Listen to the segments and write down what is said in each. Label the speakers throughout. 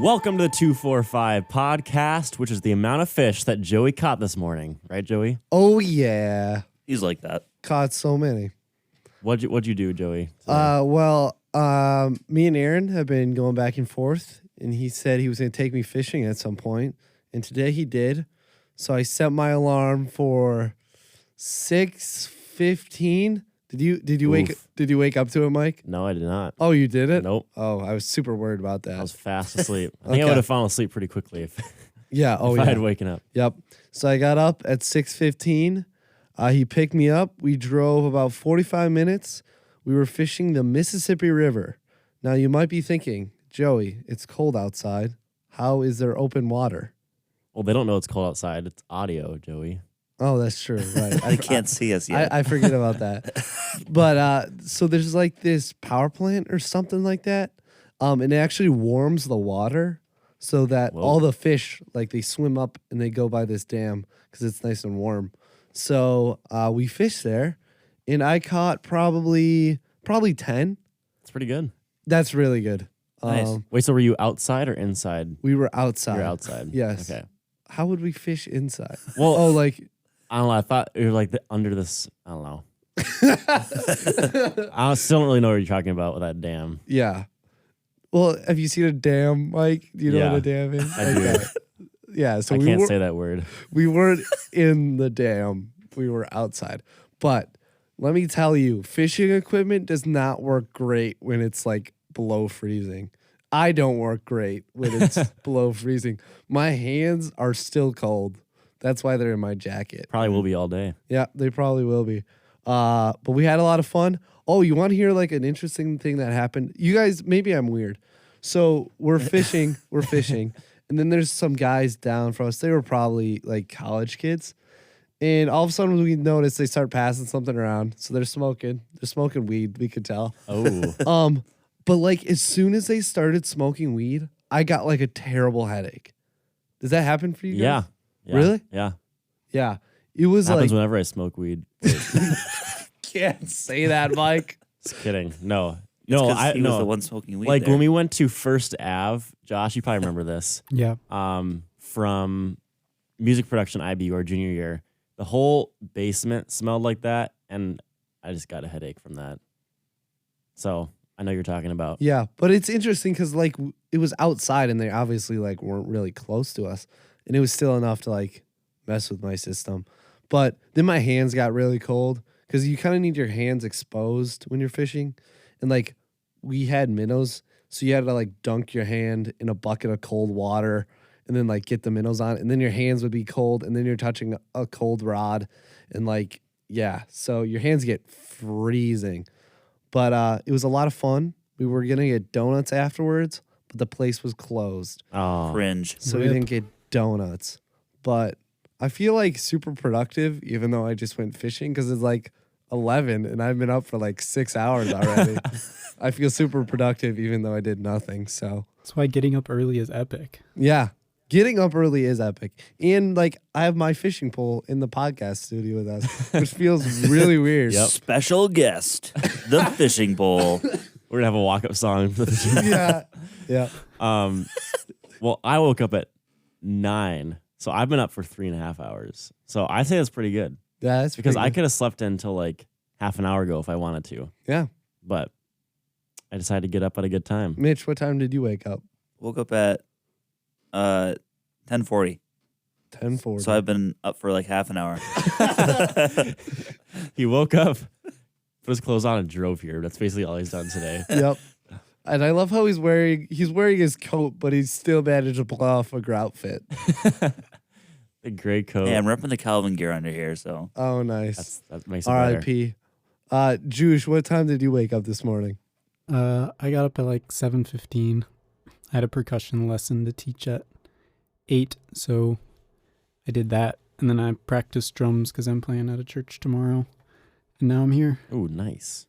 Speaker 1: Welcome to the 245 podcast, which is the amount of fish that Joey caught this morning. Right, Joey?
Speaker 2: Oh, yeah.
Speaker 3: He's like that.
Speaker 2: Caught so many.
Speaker 1: What'd you do, Joey?
Speaker 2: Me and Aaron have been going back and forth, and he said he was going to take me fishing at some point, and today he did. So I set my alarm for 6:15. Did you wake up to it, Mike?
Speaker 1: No, I did not.
Speaker 2: Oh, you did it?
Speaker 1: Nope.
Speaker 2: Oh, I was super worried about that.
Speaker 1: I was fast asleep. I think I would have fallen asleep pretty quickly if
Speaker 2: yeah. Oh,
Speaker 1: I
Speaker 2: yeah.
Speaker 1: had waken up.
Speaker 2: Yep. So I got up at 6:15. He picked me up. We drove about 45 minutes. We were fishing the Mississippi River. Now, you might be thinking, Joey, it's cold outside. How is there open water?
Speaker 1: Well, they don't know it's cold outside. It's audio, Joey.
Speaker 2: Oh, that's true. Right.
Speaker 3: I can't see us yet.
Speaker 2: I forget about that. But so there's like this power plant or something like that. And it actually warms the water so that all the fish, like they swim up and they go by this dam because it's nice and warm. So we fished there, and I caught probably 10.
Speaker 1: It's pretty good.
Speaker 2: That's really good.
Speaker 3: Nice.
Speaker 1: Wait, so were you outside or inside?
Speaker 2: We were outside.
Speaker 1: You're outside.
Speaker 2: Yes.
Speaker 1: Okay.
Speaker 2: How would we fish inside?
Speaker 1: Well,
Speaker 2: Oh, like
Speaker 1: I don't know. I thought you were like under this. I don't know. I still don't really know what you're talking about with that dam.
Speaker 2: yeah. Well, have you seen a dam, Mike? Do you know what a dam is?
Speaker 1: I do.
Speaker 2: Yeah. So
Speaker 1: I can't say that word.
Speaker 2: we weren't in the dam. We were outside. But let me tell you, fishing equipment does not work great when it's like below freezing. I don't work great when it's below freezing. My hands are still cold. That's why they're in my jacket.
Speaker 1: Probably will be all day.
Speaker 2: Yeah, they probably will be. But we had a lot of fun. Oh, you want to hear like an interesting thing that happened? You guys, maybe I'm weird. So we're fishing, and then there's some guys down from us. They were probably like college kids. And all of a sudden we notice they start passing something around. So they're smoking weed, we could tell.
Speaker 1: Oh.
Speaker 2: But like as soon as they started smoking weed, I got like a terrible headache. Does that happen for you guys?
Speaker 1: Yeah.
Speaker 2: Really?
Speaker 1: Yeah.
Speaker 2: Yeah. It was
Speaker 1: Happens
Speaker 2: like
Speaker 1: whenever I smoke weed.
Speaker 2: can't say that, Mike.
Speaker 1: Just kidding. No.
Speaker 3: It's
Speaker 1: No,
Speaker 3: 'cause he was the one smoking weed.
Speaker 1: Like
Speaker 3: there.
Speaker 1: when we went to First Ave, Josh, you probably remember this.
Speaker 4: Yeah.
Speaker 1: From music production IB or junior year, the whole basement smelled like that, and I just got a headache from that. So I know you're talking about.
Speaker 2: Yeah, but it's interesting because like it was outside and they obviously like weren't really close to us, and it was still enough to like mess with my system. But then my hands got really cold because you kind of need your hands exposed when you're fishing, and like we had minnows, so you had to like dunk your hand in a bucket of cold water and then like get the minnows on, and then your hands would be cold, and then you're touching a cold rod, and like yeah, so your hands get freezing. But it was a lot of fun. We were gonna get donuts afterwards, but the place was closed,
Speaker 1: Oh.
Speaker 3: Cringe.
Speaker 2: so we didn't get donuts. But I feel like super productive, even though I just went fishing because it's like 11 and I've been up for like 6 hours already. I feel super productive even though I did nothing. So
Speaker 4: That's why getting up early is epic.
Speaker 2: yeah, getting up early is epic. And like I have my fishing pole in the podcast studio with us, which feels really weird.
Speaker 1: Yep.
Speaker 3: Special guest, the fishing pole.
Speaker 1: We're gonna have a walk-up song.
Speaker 2: Yeah. Yeah.
Speaker 1: Well, I woke up at 9, so I've been up for 3.5 hours. So I say that's pretty good
Speaker 2: Yeah, that's
Speaker 1: because
Speaker 2: pretty
Speaker 1: I
Speaker 2: good.
Speaker 1: could have slept until like half an hour ago if I wanted to.
Speaker 2: Yeah.
Speaker 1: But I decided to get up at a good time.
Speaker 2: Mitch, what time did you wake up?
Speaker 3: Woke up at 10:40.
Speaker 2: 10:40.
Speaker 3: So I've been up for like half an hour.
Speaker 1: He woke up, put his clothes on, and drove here. That's basically all he's done today.
Speaker 2: Yep. And I love how he's wearing his coat, but he's still managed to pull off a grout fit.
Speaker 1: The gray coat.
Speaker 3: Hey, I'm repping the Calvin gear under here, so
Speaker 2: Oh, nice.
Speaker 1: That makes it better.
Speaker 2: R.I.P. Juice, what time did you wake up this morning?
Speaker 4: I got up at like 7:15. I had a percussion lesson to teach at 8, so I did that. And then I practiced drums because I'm playing at a church tomorrow. And now I'm here.
Speaker 1: Ooh, nice.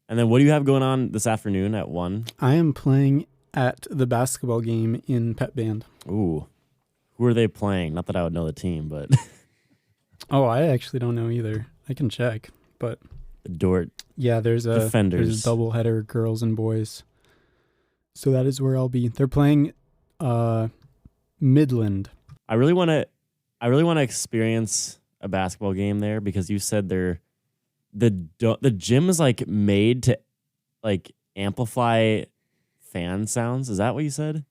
Speaker 1: And then what do you have going on this afternoon at 1?
Speaker 4: I am playing at the basketball game in Pep Band.
Speaker 1: Ooh. Who are they playing? Not that I would know the team, but
Speaker 4: Oh, I actually don't know either. I can check. But
Speaker 1: the Dort.
Speaker 4: yeah, there's a
Speaker 1: Defenders.
Speaker 4: doubleheader, girls and boys. So that is where I'll be. They're playing Midland.
Speaker 1: I really want to experience a basketball game there because you said the gym is like made to like amplify fan sounds. Is that what you said?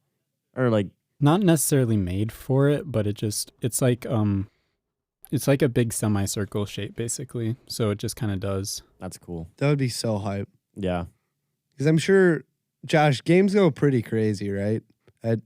Speaker 1: Or like
Speaker 4: Not necessarily made for it, but it's like a big semicircle shape basically. So it just kind of does.
Speaker 1: that's cool.
Speaker 2: That would be so hype.
Speaker 1: Yeah.
Speaker 2: Because I'm sure, Josh, games go pretty crazy, right?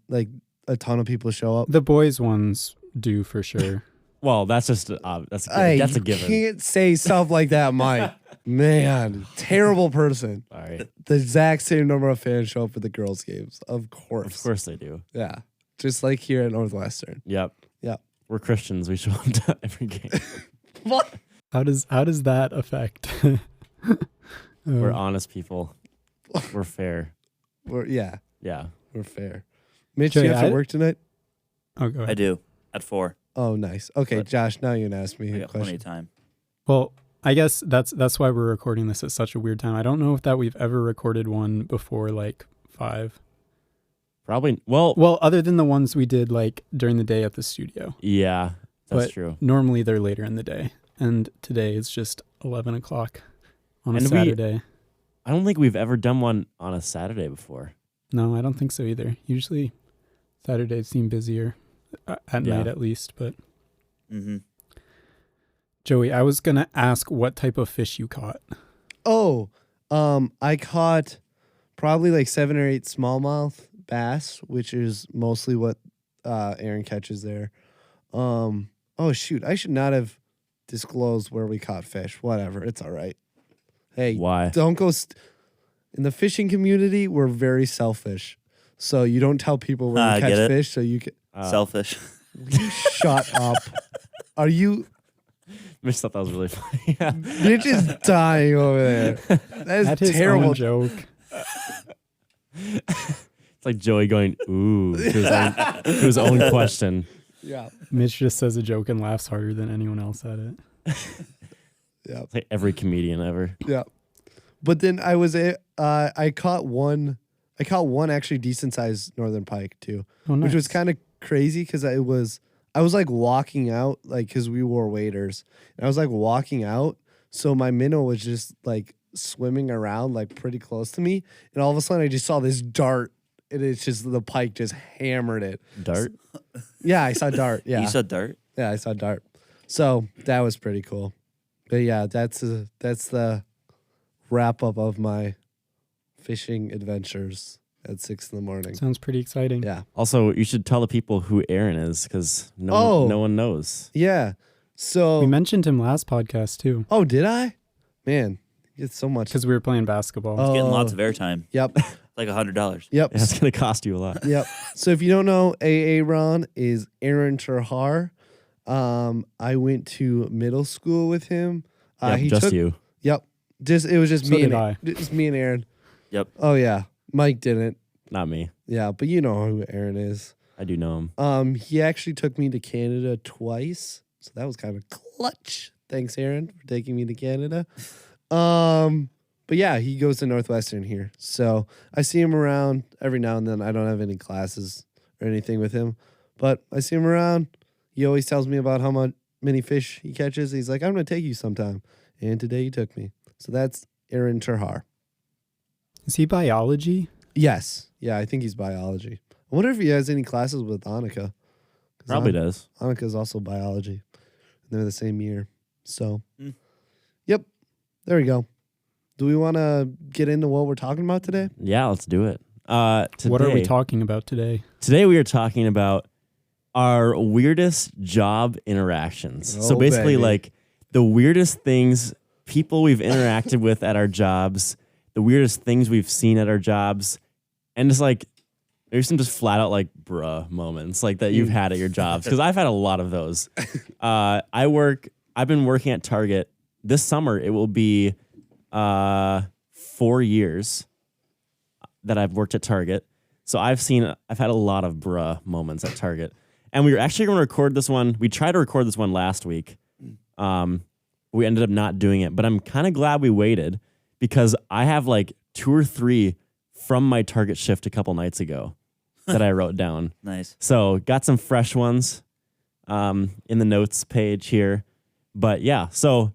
Speaker 2: Like a ton of people show up.
Speaker 4: The boys ones do for sure.
Speaker 1: Well, that's just that's
Speaker 2: Hey,
Speaker 1: a
Speaker 2: you
Speaker 1: given.
Speaker 2: can't say stuff like that, Mike. Man, terrible person.
Speaker 1: All right.
Speaker 2: The exact same number of fans show up for the girls' games. Of
Speaker 1: Of
Speaker 2: course.
Speaker 1: course they do.
Speaker 2: Yeah. Just like here at Northwestern.
Speaker 1: Yep.
Speaker 2: Yep.
Speaker 1: We're Christians. We show up to every game.
Speaker 2: What?
Speaker 4: How does that affect?
Speaker 1: We're honest people. We're fair.
Speaker 2: Yeah,
Speaker 1: Yeah.
Speaker 2: we're fair. Mitch,
Speaker 4: Joey,
Speaker 2: you have to
Speaker 4: I-
Speaker 2: work tonight?
Speaker 4: Oh, go ahead.
Speaker 3: I do at 4.
Speaker 2: Oh, nice. Okay,
Speaker 3: But-
Speaker 2: Josh, now you can ask me
Speaker 3: I
Speaker 2: a
Speaker 3: got plenty
Speaker 2: question.
Speaker 3: of time.
Speaker 4: Well, I guess that's why we're recording this at such a weird time. I don't know if that we've ever recorded one before like 5.
Speaker 1: Probably. Well,
Speaker 4: Well, other than the ones we did like during the day at the studio.
Speaker 1: yeah, that's
Speaker 4: But
Speaker 1: true.
Speaker 4: Normally they're later in the day. And today it's just 11 o'clock on a
Speaker 1: And
Speaker 4: Saturday.
Speaker 1: I don't think we've ever done one on a Saturday before.
Speaker 4: No, I don't think so either. Usually Saturdays seem busier at
Speaker 1: Yeah.
Speaker 4: night at least. But
Speaker 3: Mm-hmm.
Speaker 4: Joey, I was going to ask what type of fish you caught.
Speaker 2: Oh, I caught probably like 7 or 8 smallmouth bass, which is mostly what Aaron catches there. Oh, shoot. I should not have disclosed where we caught fish. Whatever. It's all right. Hey,
Speaker 1: Why?
Speaker 2: don't go. In the fishing community, we're very selfish. So you don't tell people where
Speaker 3: I
Speaker 2: you
Speaker 3: get
Speaker 2: catch
Speaker 3: it.
Speaker 2: fish. So you can
Speaker 3: Selfish.
Speaker 2: shut up. Are you?
Speaker 1: Mitch thought that was really funny. Yeah.
Speaker 2: Mitch is dying over there. That
Speaker 4: At
Speaker 2: is
Speaker 4: his
Speaker 2: terrible.
Speaker 4: own joke.
Speaker 1: It's like Joey going, ooh, to his own question.
Speaker 2: Yeah.
Speaker 4: Mitch just says a joke and laughs harder than anyone else at it.
Speaker 2: Yeah.
Speaker 1: It's like every comedian ever.
Speaker 2: Yeah. But then I caught one actually decent sized northern pike too,
Speaker 4: Oh, nice.
Speaker 2: which was kind of crazy because I was like walking out, like, because we wore waders, and I was like walking out, so my minnow was just like swimming around like pretty close to me, and all of a sudden I just saw this dart, and it's just the pike just hammered it.
Speaker 1: Dart?
Speaker 2: Yeah, I saw dart. Yeah,
Speaker 3: You said dart?
Speaker 2: yeah, I saw dart. So that was pretty cool. But yeah, that's the wrap up of my fishing adventures at 6 a.m.
Speaker 4: Sounds pretty exciting.
Speaker 2: Yeah.
Speaker 1: Also, you should tell the people who Aaron is because
Speaker 2: Oh.
Speaker 1: no one knows.
Speaker 2: Yeah. So
Speaker 4: We mentioned him last podcast too,
Speaker 2: oh, did I? Man, you get so much.
Speaker 4: because we were playing basketball.
Speaker 2: Oh.
Speaker 3: Getting lots of airtime.
Speaker 2: Yep.
Speaker 3: Like $100.
Speaker 2: Yep.
Speaker 1: That's going to cost you a lot.
Speaker 2: Yep. So if you don't know, AA Ron is Aaron Terhar. I went to middle school with him.
Speaker 1: Yeah, just you.
Speaker 2: Yep. It was just
Speaker 4: So
Speaker 2: me
Speaker 4: did
Speaker 2: and
Speaker 4: I.
Speaker 2: just me and Aaron.
Speaker 3: Yep.
Speaker 2: Oh yeah. Mike didn't.
Speaker 1: Not me.
Speaker 2: Yeah, but you know who Aaron is.
Speaker 1: I do know him.
Speaker 2: He actually took me to Canada twice, so that was kind of clutch. Thanks, Aaron, for taking me to Canada. But yeah, he goes to Northwestern here, so I see him around every now and then. I don't have any classes or anything with him, but I see him around. He always tells me about how many fish he catches. He's like, "I'm going to take you sometime," and today he took me. So that's Aaron Terhar.
Speaker 4: Is he biology?
Speaker 2: Yes, yeah, I think he's biology. I wonder if he has any classes with Annika. 'Cause
Speaker 1: Probably does.
Speaker 2: Annika's also biology. They're the same year. So,
Speaker 3: Mm.
Speaker 2: Yep. There we go. Do we want to get into what we're talking about today?
Speaker 1: Yeah, let's do it. Today,
Speaker 4: What are we talking about today?
Speaker 1: Today we are talking about our weirdest job interactions. So
Speaker 2: Oh,
Speaker 1: basically,
Speaker 2: baby.
Speaker 1: like the weirdest things people we've interacted with at our jobs, the weirdest things we've seen at our jobs, and just like there's some just flat out like bruh moments like that you've had at your jobs because I've had a lot of those. I've been working at Target this summer. It will be 4 years that I've worked at Target. So I've had a lot of bruh moments at Target. And we were actually going to record this one. We tried to record this one last week. We ended up not doing it, but I'm kind of glad we waited because I have like 2 or 3 from my Target shift a couple nights ago that I wrote down.
Speaker 3: Nice.
Speaker 1: So got some fresh ones in the notes page here. But yeah, so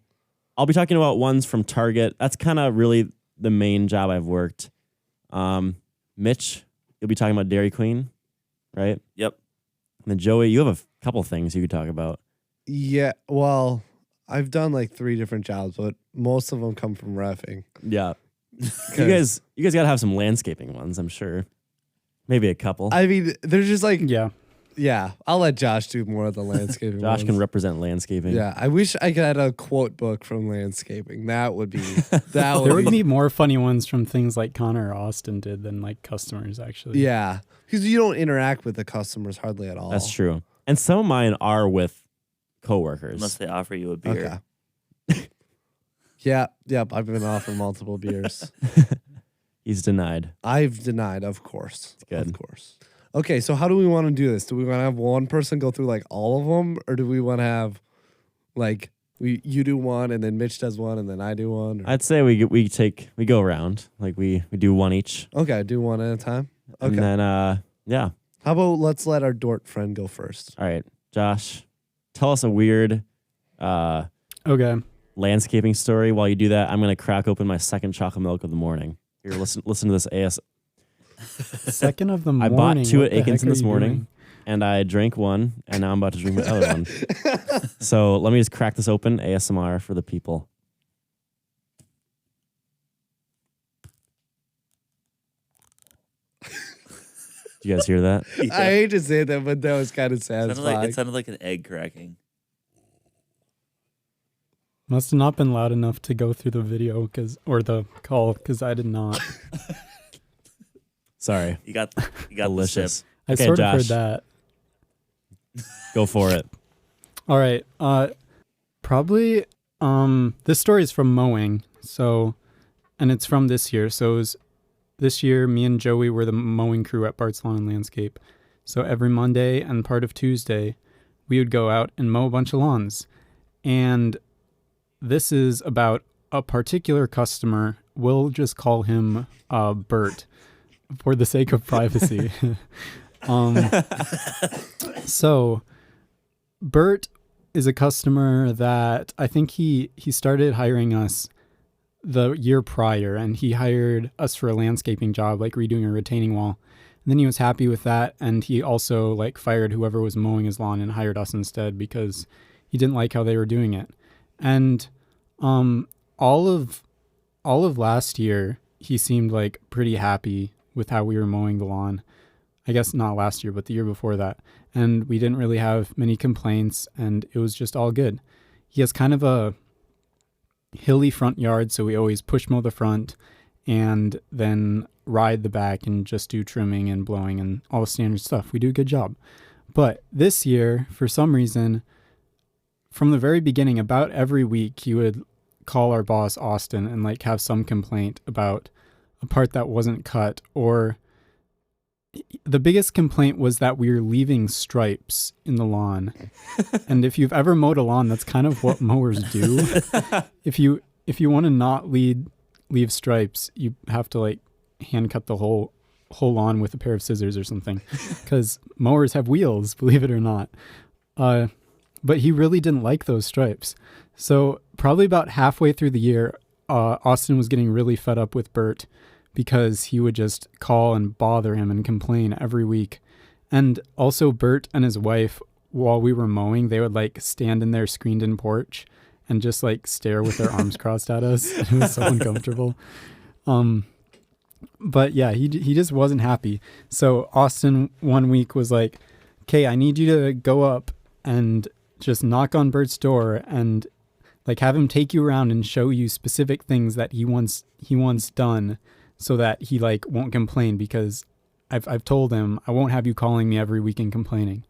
Speaker 1: I'll be talking about ones from Target. That's kind of really the main job I've worked. Mitch, you'll be talking about Dairy Queen, right?
Speaker 3: Yep.
Speaker 1: And then Joey, you have a couple things you could talk about.
Speaker 2: Yeah, well, I've done like 3 different jobs, but most of them come from reffing.
Speaker 1: Yeah. You guys gotta have some landscaping ones, I'm sure. Maybe a couple.
Speaker 2: I mean, they're just like,
Speaker 4: Yeah.
Speaker 2: I'll let Josh do more of the landscaping.
Speaker 1: Josh
Speaker 2: ones.
Speaker 1: can represent landscaping.
Speaker 2: Yeah, I wish I got a quote book from landscaping. That would be
Speaker 4: There would be more funny ones from things like Connor or Austin did than like customers actually.
Speaker 2: Yeah, because you don't interact with the customers hardly at all.
Speaker 1: That's true. And some of mine are with coworkers.
Speaker 3: Unless they offer you a beer.
Speaker 2: Okay. Yep. I've been offered multiple beers.
Speaker 1: He's denied.
Speaker 2: I've denied, of course.
Speaker 1: Good.
Speaker 2: Of course. Okay, so how do we want to do this? Do we want to have one person go through like all of them, or do we want to have like you do one and then Mitch does one and then I do one? Or?
Speaker 1: I'd say we go around. Like we do one each.
Speaker 2: Okay, do one at a time. Okay.
Speaker 1: And then yeah.
Speaker 2: How about let's let our Dort friend go first?
Speaker 1: All right. Josh, tell us a weird
Speaker 4: Okay.
Speaker 1: landscaping story. While you do that, I'm gonna crack open my second chocolate milk of the morning. Here, listen to this AS.
Speaker 4: Second of the
Speaker 1: I
Speaker 4: morning.
Speaker 1: bought 2
Speaker 4: what
Speaker 1: at
Speaker 4: the heck
Speaker 1: Aikenson
Speaker 4: are
Speaker 1: this
Speaker 4: you
Speaker 1: morning.
Speaker 4: doing?
Speaker 1: And I drank one, and now I'm about to drink my other one. So let me just crack this open, ASMR for the people. Do you guys hear that?
Speaker 3: Yeah.
Speaker 2: I hate to say that, but that was kind of satisfying.
Speaker 3: It sounded like an egg cracking.
Speaker 4: Must have not been loud enough to go through the video or the call because I did not.
Speaker 1: Sorry.
Speaker 3: You got the
Speaker 1: Delicious.
Speaker 3: sip.
Speaker 4: I
Speaker 1: Okay,
Speaker 4: sort
Speaker 1: Josh.
Speaker 4: of heard that.
Speaker 1: Go for it.
Speaker 4: All right. Probably this story is from mowing. So, and it's from this year. So it was this year, me and Joey were the mowing crew at Bart's Lawn and Landscape. So every Monday and part of Tuesday, we would go out and mow a bunch of lawns. And this is about a particular customer. We'll just call him Bert for the sake of privacy. So Bert is a customer that I think he started hiring us the year prior, and he hired us for a landscaping job, like redoing a retaining wall. And then he was happy with that, and he also like fired whoever was mowing his lawn and hired us instead because he didn't like how they were doing it. And all of last year, he seemed like pretty happy with how we were mowing the lawn. I guess not last year, but the year before that. And we didn't really have many complaints, and it was just all good. He has kind of a hilly front yard, so we always push mow the front and then ride the back and just do trimming and blowing and all the standard stuff. We do a good job. But this year, for some reason, from the very beginning, about every week, he would call our boss, Austin, and like have some complaint about a part that wasn't cut, or the biggest complaint was that we were leaving stripes in the lawn. And if you've ever mowed a lawn, that's kind of what mowers do. If you want to not leave stripes, you have to like hand cut the whole lawn with a pair of scissors or something, because mowers have wheels, believe it or not. But he really didn't like those stripes. So probably about halfway through the year, Austin was getting really fed up with Bert because he would just call and bother him and complain every week. And also Bert and his wife, while we were mowing, they would like stand in their screened in porch and just like stare with their arms crossed at us. It was so uncomfortable. But yeah, he just wasn't happy. So Austin one week was like, okay, I need you to go up and just knock on Bert's door and like have him take you around and show you specific things that he wants done, so that he like won't complain, because I've told him I won't have you calling me every week and complaining.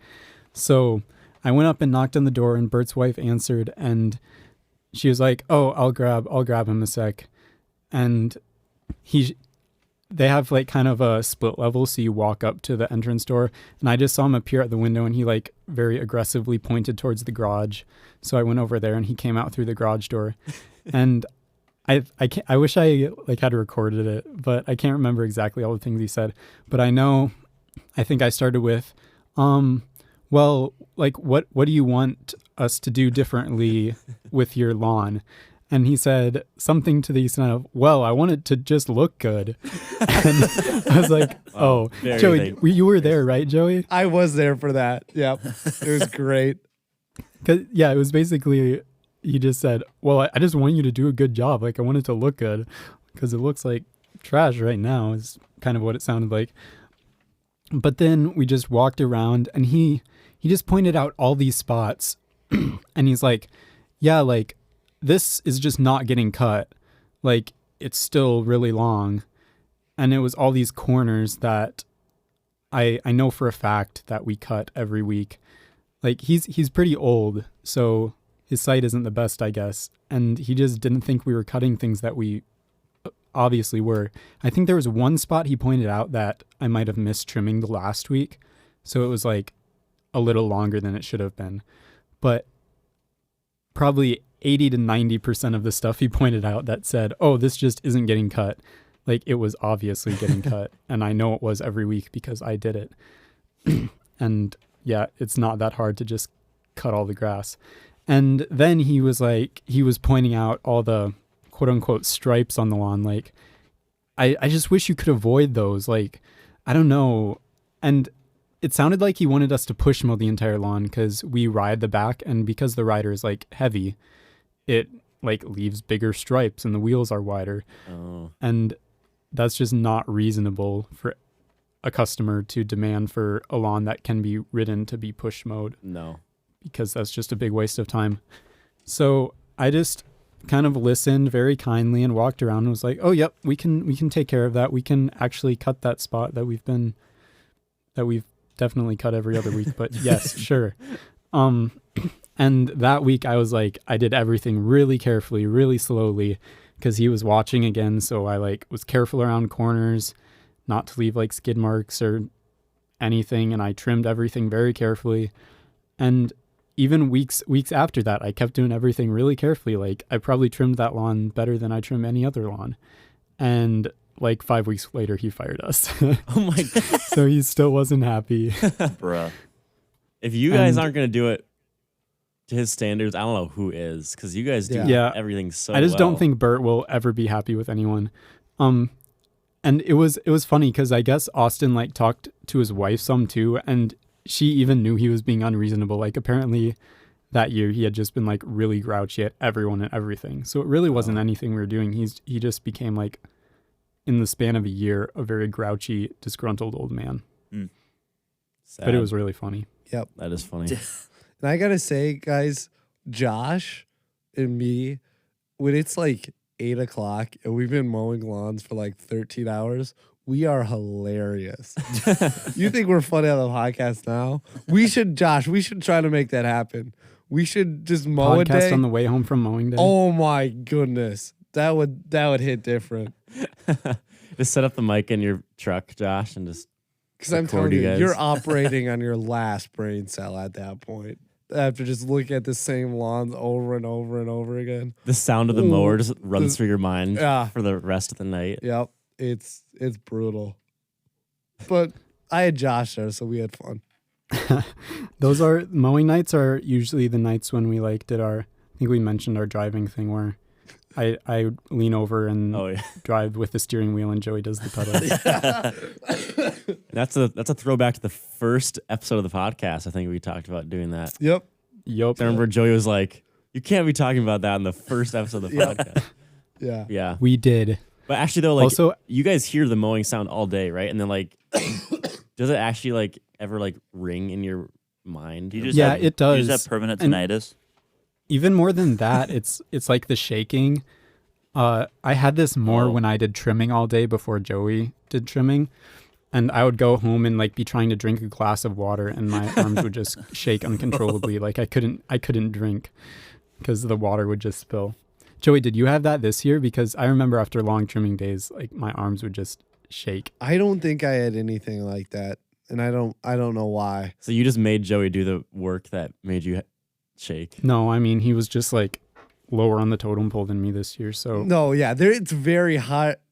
Speaker 4: So I went up and knocked on the door, and Bert's wife answered, and she was like, "Oh, I'll grab him a sec." And they have like kind of a split level, so you walk up to the entrance door, and I just saw him appear at the window, and he like very aggressively pointed towards the garage. So I went over there, and he came out through the garage door, and I wish I like had recorded it, but I can't remember exactly all the things he said. But I know I think I started with, well, like, what do you want us to do differently with your lawn? And he said something to the extent of, well, I want it to just look good. And I was like, oh, Joey, you were there, right, Joey?
Speaker 2: I was there for that. Yep. It was great.
Speaker 4: Yeah, it was basically, he just said, well, I just want you to do a good job. Like, I want it to look good because it looks like trash right now is kind of what it sounded like. But then we just walked around and he just pointed out all these spots and he's like, yeah, like this is just not getting cut. Like it's still really long. And it was all these corners that I know for a fact that we cut every week. Like he's pretty old, so his sight isn't the best, I guess. And he just didn't think we were cutting things that we obviously were. I think there was one spot he pointed out that I might have missed trimming the last week. So it was like a little longer than it should have been. But probably 80 to 90% of the stuff he pointed out that said, oh, this just isn't getting cut. Like it was obviously getting cut. And I know it was every week because I did it. And yeah, it's not that hard to just cut all the grass. And then he was pointing out all the quote unquote stripes on the lawn. Like, I just wish you could avoid those. Like, I don't know. And it sounded like he wanted us to push mow the entire lawn because we ride the back. And because the rider is like heavy, it like leaves bigger stripes and the wheels are wider.
Speaker 1: Oh.
Speaker 4: And that's just not reasonable for a customer to demand for a lawn that can be ridden to be push mowed.
Speaker 1: No.
Speaker 4: Because that's just a big waste of time. So I just kind of listened very kindly and walked around and was like, oh, yep, we can take care of that. We can actually cut that spot that we've definitely cut every other week. But yes, sure. And that week I was like, I did everything really carefully, really slowly because he was watching again. So I like was careful around corners, not to leave like skid marks or anything. And I trimmed everything very carefully. And even weeks after that, I kept doing everything really carefully. Like I probably trimmed that lawn better than I trim any other lawn. And like 5 weeks later, he fired us.
Speaker 1: Oh my God.
Speaker 4: So he still wasn't happy.
Speaker 3: Bruh.
Speaker 1: If you guys aren't going to do it to his standards, I don't know who is, because you guys do everything so
Speaker 4: I just
Speaker 1: well.
Speaker 4: don't think Bert will ever be happy with anyone. And it was funny because I guess Austin like talked to his wife some too, and she even knew he was being unreasonable. Like apparently that year he had just been like really grouchy at everyone and everything. So it really wasn't anything we were doing. He just became like in the span of a year, a very grouchy, disgruntled old man.
Speaker 1: Sad.
Speaker 4: But it was really funny.
Speaker 2: Yep.
Speaker 1: That is funny.
Speaker 2: And I gotta say, guys, Josh and me, when it's like 8 o'clock and we've been mowing lawns for like 13 hours, we are hilarious. You think we're funny on the podcast now? We should try to make that happen. We should just mow a day.
Speaker 4: Podcast on the way home from mowing day.
Speaker 2: Oh my goodness. That would hit different.
Speaker 1: Just set up the mic in your truck, Josh, and just
Speaker 2: because I'm telling you, you're operating on your last brain cell at that point. After just looking at the same lawns over and over and over again.
Speaker 1: The sound of the mower just runs through your mind for the rest of the night.
Speaker 2: Yep. It's brutal. But I had Josh there, so we had fun.
Speaker 4: Those are mowing nights are usually the nights when we like did our, I think we mentioned our driving thing where I lean over and drive with the steering wheel and Joey does the pedals.
Speaker 1: That's a throwback to the first episode of the podcast. I think we talked about doing that.
Speaker 2: Yep.
Speaker 1: I remember Joey was like, you can't be talking about that in the first episode of the podcast. Yeah.
Speaker 4: We did.
Speaker 1: But actually though, like also, you guys hear the mowing sound all day, right? And then like does it actually like ever like ring in your mind?
Speaker 4: It does.
Speaker 3: You just have permanent tinnitus?
Speaker 4: Even more than that, it's like the shaking. I had this more when I did trimming all day before Joey did trimming. And I would go home and like be trying to drink a glass of water and my arms would just shake uncontrollably. Like I couldn't drink because the water would just spill. Joey, did you have that this year? Because I remember after long trimming days, like my arms would just shake.
Speaker 2: I don't think I had anything like that. And I don't know why.
Speaker 1: So you just made Joey do the work that made you shake?
Speaker 4: No, I mean, he was just like lower on the totem pole than me this year. So
Speaker 2: no, yeah, it's very hierarchical.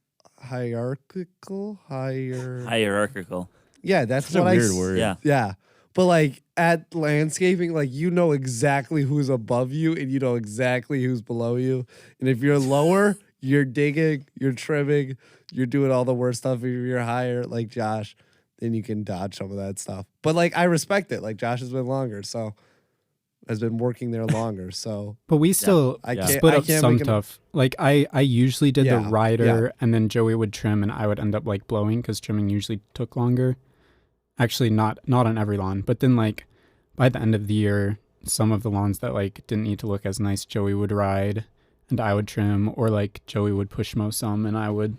Speaker 2: Yeah, that's
Speaker 1: Such a
Speaker 2: what I
Speaker 1: weird
Speaker 2: s-
Speaker 1: word.
Speaker 3: Yeah.
Speaker 2: Yeah. But like at landscaping, like you know exactly who's above you and you know exactly who's below you. And if you're lower, you're digging, you're trimming, you're doing all the worst stuff. If you're higher, like Josh, then you can dodge some of that stuff. But like I respect it. Like Josh has been working there longer. So
Speaker 4: But we still
Speaker 2: I
Speaker 1: Yeah.
Speaker 2: can't
Speaker 4: split
Speaker 2: I
Speaker 4: up
Speaker 2: can't
Speaker 4: some
Speaker 2: make him,
Speaker 4: stuff. Like I usually did the
Speaker 2: Yeah,
Speaker 4: rider, and then Joey would trim, and I would end up like blowing because trimming usually took longer. Actually, not on every lawn, but then like by the end of the year, some of the lawns that like didn't need to look as nice, Joey would ride, and I would trim, or like Joey would push mow some, and I would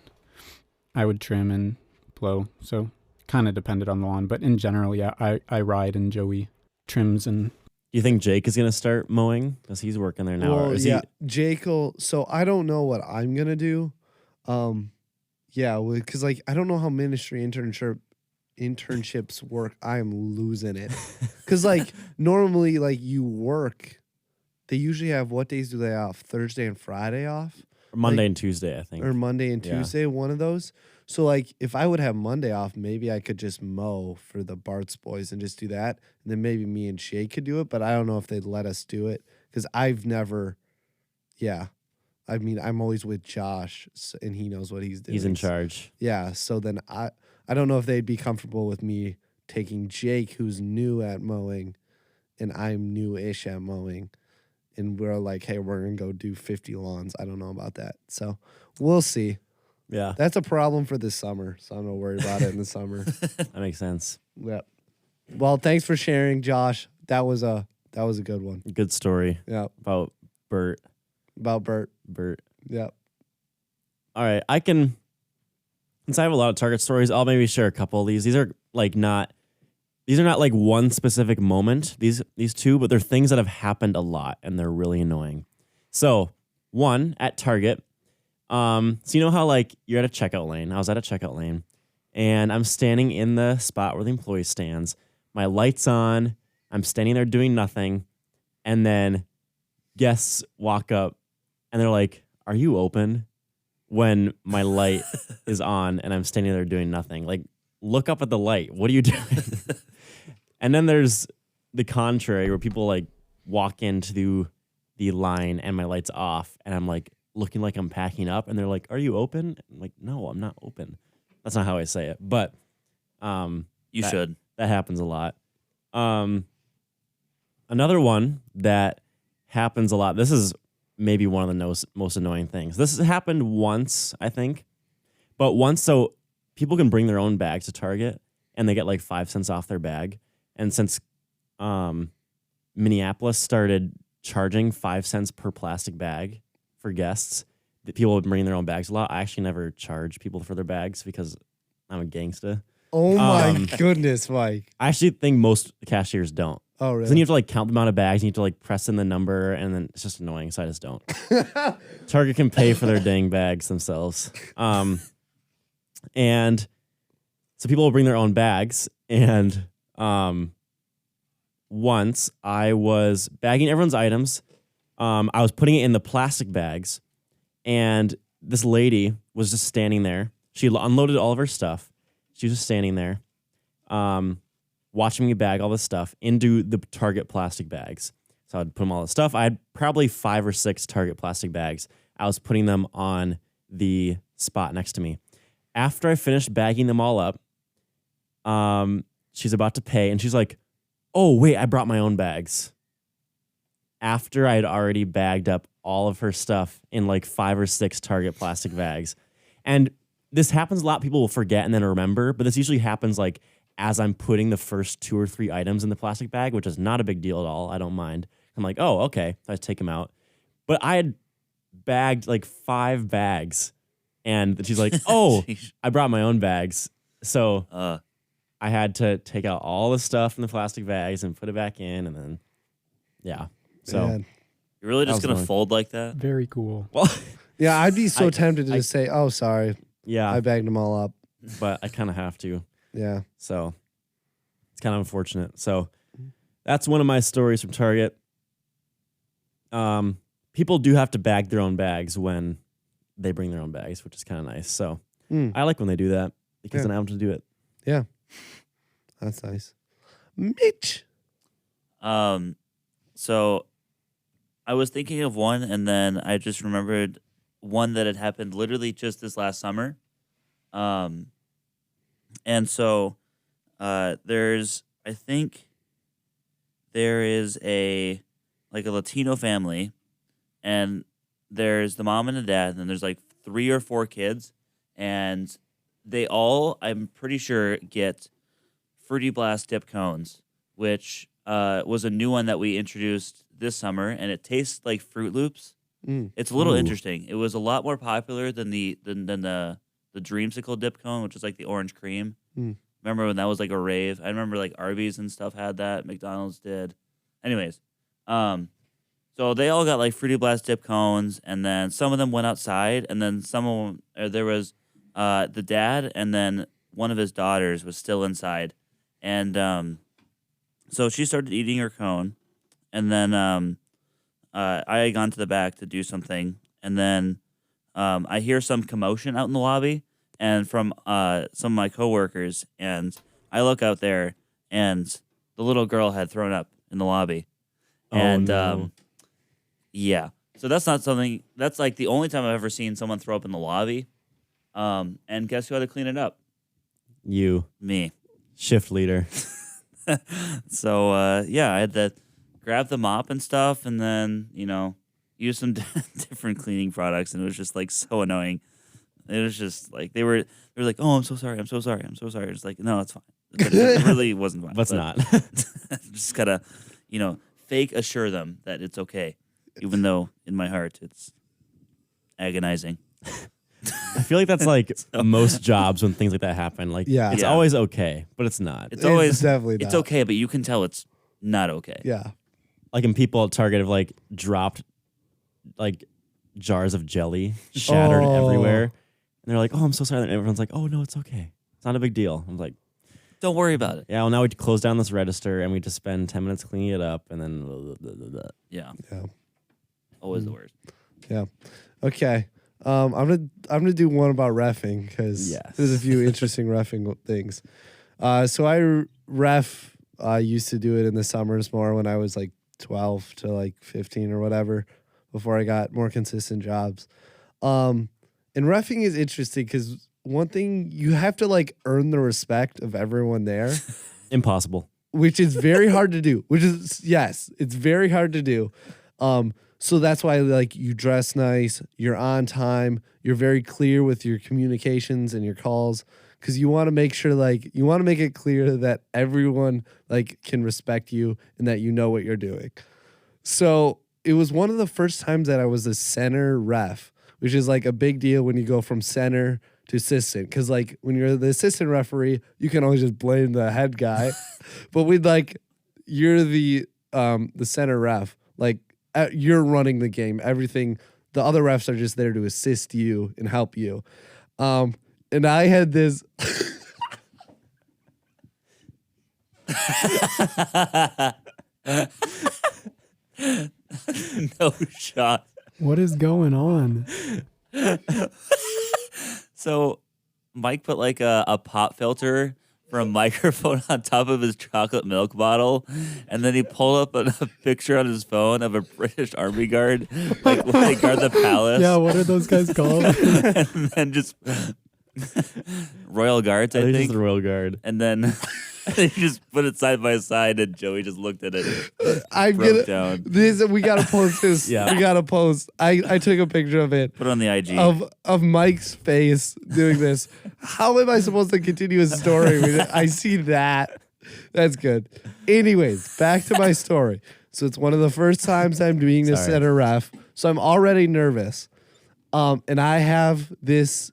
Speaker 4: trim and blow. So kind of depended on the lawn, but in general, yeah, I ride and Joey trims and.
Speaker 1: Do you think Jake is gonna start mowing because he's working there now?
Speaker 2: well,
Speaker 1: or is
Speaker 2: yeah, Jake will. So I don't know what I'm gonna do. Yeah, because like I don't know how ministry internships work. I am losing it. Because like normally, like you work, they usually have, what days do they off? Thursday and Friday off,
Speaker 1: Monday
Speaker 2: like-
Speaker 1: and Tuesday? I think.
Speaker 2: or Monday and
Speaker 1: Yeah.
Speaker 2: Tuesday, one of those. So like if I would have Monday off, maybe I could just mow for the Bart's boys and just do that, and then maybe me and Shay could do it. But I don't know if they'd let us do it because I've never. Yeah, I mean I'm always with Josh, and he knows what he's doing.
Speaker 1: He's in charge.
Speaker 2: Yeah, so then I don't know if they'd be comfortable with me taking Jake, who's new at mowing, and I'm new-ish at mowing, and we're like, hey, we're gonna go do 50 lawns. I don't know about that, so we'll see.
Speaker 1: Yeah,
Speaker 2: That's a problem for this summer, so I'm gonna worry about it in the summer.
Speaker 1: that makes sense.
Speaker 2: Yep. Well, thanks for sharing, Josh. That was a good one.
Speaker 1: Good story
Speaker 2: Yeah,
Speaker 1: about Bert.
Speaker 2: about Bert. Yep.
Speaker 1: All right, since I have a lot of Target stories, I'll maybe share a couple of these. These are not like one specific moment, these two, but they're things that have happened a lot and they're really annoying. So, one, at Target, so you know how like you're at a checkout lane. I was at a checkout lane and I'm standing in the spot where the employee stands. My light's on. I'm standing there doing nothing. And then guests walk up and they're like, "Are you open?" When my light is on and I'm standing there doing nothing. Like, look up at the light. What are you doing? And then there's the contrary where people like walk into the line and my light's off and I'm like looking like I'm packing up and they're like, "Are you open?" I'm like, "No, I'm not open." That's not how I say it, but
Speaker 3: You should.
Speaker 1: that happens a lot. Another one that happens a lot. This is maybe one of the most annoying things. This has happened once, I think, but once. So people can bring their own bags to Target and they get like 5 cents off their bag. And since Minneapolis started charging 5 cents per plastic bag for guests, that people would bring their own bags a lot. I actually never charge people for their bags because I'm a gangsta.
Speaker 2: Oh my goodness, Mike.
Speaker 1: I actually think most cashiers don't.
Speaker 2: Oh,
Speaker 1: 'Cause
Speaker 2: really?
Speaker 1: then you have to like count the amount of bags. You have to like press in the number, and then it's just annoying. So I just don't. Target can pay for their dang bags themselves. And so people will bring their own bags. And once I was bagging everyone's items, I was putting it in the plastic bags, and this lady was just standing there. She unloaded all of her stuff. She was just standing there. Watching me bag all this stuff into the Target plastic bags. So I'd put them all the stuff. I had probably 5 or 6 Target plastic bags. I was putting them on the spot next to me. After I finished bagging them all up, she's about to pay, and she's like, "Oh, wait, I brought my own bags." After I had already bagged up all of her stuff in like 5 or 6 Target plastic bags. And this happens a lot. People will forget and then remember, but this usually happens like as I'm putting the first 2 or 3 items in the plastic bag, which is not a big deal at all. I don't mind. I'm like, "Oh, okay." I just take them out. But I had bagged like 5 bags, and she's like, "Oh,
Speaker 3: Sheesh.
Speaker 1: I brought my own bags." So
Speaker 3: Uh,
Speaker 1: I had to take out all the stuff in the plastic bags and put it back in, and then, yeah. So,
Speaker 2: Man.
Speaker 3: you're really
Speaker 1: That
Speaker 3: just
Speaker 1: was
Speaker 3: gonna
Speaker 1: annoying.
Speaker 3: fold like that?
Speaker 4: Very cool.
Speaker 1: well,
Speaker 2: Yeah, I'd be so
Speaker 1: I-
Speaker 2: tempted to
Speaker 1: I-
Speaker 2: just say, "Oh, sorry,
Speaker 1: yeah,
Speaker 2: I bagged them all up."
Speaker 1: but I kind of have to.
Speaker 2: Yeah.
Speaker 1: So it's kind of unfortunate. So that's one of my stories from Target. People do have to bag their own bags when they bring their own bags, which is kind of nice. So
Speaker 2: Mm.
Speaker 1: I like when they do that because
Speaker 2: Yeah.
Speaker 1: then I don't have to do it.
Speaker 2: Yeah. That's nice. Mitch.
Speaker 3: So I was thinking of one, and then I just remembered one that had happened literally just this last summer. And so I think there is a Latino family, and there's the mom and the dad, and then there's like 3 or 4 kids, and they all, I'm pretty sure, get Fruity Blast dip cones, which was a new one that we introduced this summer, and it tastes like Fruit Loops. It's a little interesting. It was a lot more popular than the Dreamsicle dip cone, which is like the orange cream. Remember when that was like a rave? I remember like Arby's and stuff had that. McDonald's did. Anyways, so they all got like Fruity Blast dip cones, and then some of them went outside, and then some of them, there was the dad, and then one of his daughters was still inside, and so she started eating her cone, and then I had gone to the back to do something, and then I hear some commotion out in the lobby, and from some of my coworkers, and I look out there, and the little girl had thrown up in the lobby, and
Speaker 1: no.
Speaker 3: yeah, so that's not something. That's like the only time I've ever seen someone throw up in the lobby, and guess who had to clean it up?
Speaker 1: You,
Speaker 3: Me.
Speaker 1: shift leader.
Speaker 3: So yeah, I had to grab the mop and stuff, and then use some different cleaning products, and it was just like so annoying. It was just like they were like, "Oh, I'm so sorry, I'm so sorry, I'm so sorry." It's like, no, it's fine. But it really wasn't fine.
Speaker 1: But not.
Speaker 3: Just gotta, fake assure them that it's okay, even though in my heart it's agonizing.
Speaker 1: I feel like that's like most jobs when things like that happen. Like,
Speaker 2: Yeah.
Speaker 1: it's
Speaker 3: Yeah.
Speaker 1: always okay, but it's not.
Speaker 3: It's always
Speaker 2: definitely
Speaker 3: it's
Speaker 2: not.
Speaker 3: okay, but you can tell it's not okay.
Speaker 2: Yeah.
Speaker 1: Like, in people at Target have like dropped like jars of jelly shattered
Speaker 2: Oh.
Speaker 1: everywhere, and they're like, "Oh, I'm so sorry." And everyone's like, "Oh no, it's okay. It's not a big deal." I'm like,
Speaker 3: Don't worry about it.
Speaker 1: "Yeah, well, now we close down this register and we just spend 10 minutes cleaning it up, and then blah, blah, blah, blah, blah."
Speaker 3: Yeah,
Speaker 2: Yeah.
Speaker 3: always the worst.
Speaker 2: Yeah. Okay. I'm gonna do one about reffing because
Speaker 1: Yes.
Speaker 2: there's a few interesting reffing things. So I ref used to do it in the summers more when I was like 12 to like 15 or whatever before I got more consistent jobs. And reffing is interesting because one thing you have to like earn the respect of everyone there,
Speaker 1: Impossible.
Speaker 2: which is very hard to do. It's very hard to do. So that's why like you dress nice, you're on time, you're very clear with your communications and your calls because you want to make sure you want to make it clear that everyone like can respect you and that you know what you're doing. So it was one of the first times that I was a center ref, which is like a big deal when you go from center to assistant. Because like when you're the assistant referee, you can always just blame the head guy, but you're the center ref, like you're running the game. Everything, the other refs are just there to assist you and help you. And I had this.
Speaker 3: No shot.
Speaker 4: What is going on?
Speaker 3: So Mike put like a pop filter for a microphone on top of his chocolate milk bottle, and then he pulled up a picture on his phone of a British Army guard, like when they guard the palace.
Speaker 4: Yeah, what are those guys called?
Speaker 3: And then just Royal Guards, I
Speaker 1: They're just
Speaker 3: think.
Speaker 1: the Royal Guard.
Speaker 3: And then they just put it side by side, and Joey just looked at it.
Speaker 2: I'm
Speaker 3: Broke
Speaker 2: gonna.
Speaker 3: down.
Speaker 2: We gotta post this.
Speaker 1: Yeah.
Speaker 2: We gotta post. I took a picture of it.
Speaker 3: Put it on the IG.
Speaker 2: Of Mike's face doing this. How am I supposed to continue his story? I see that. That's good. Anyways, back to my story. So it's one of the first times I'm being the
Speaker 1: Sorry.
Speaker 2: center ref. So I'm already nervous. And I have this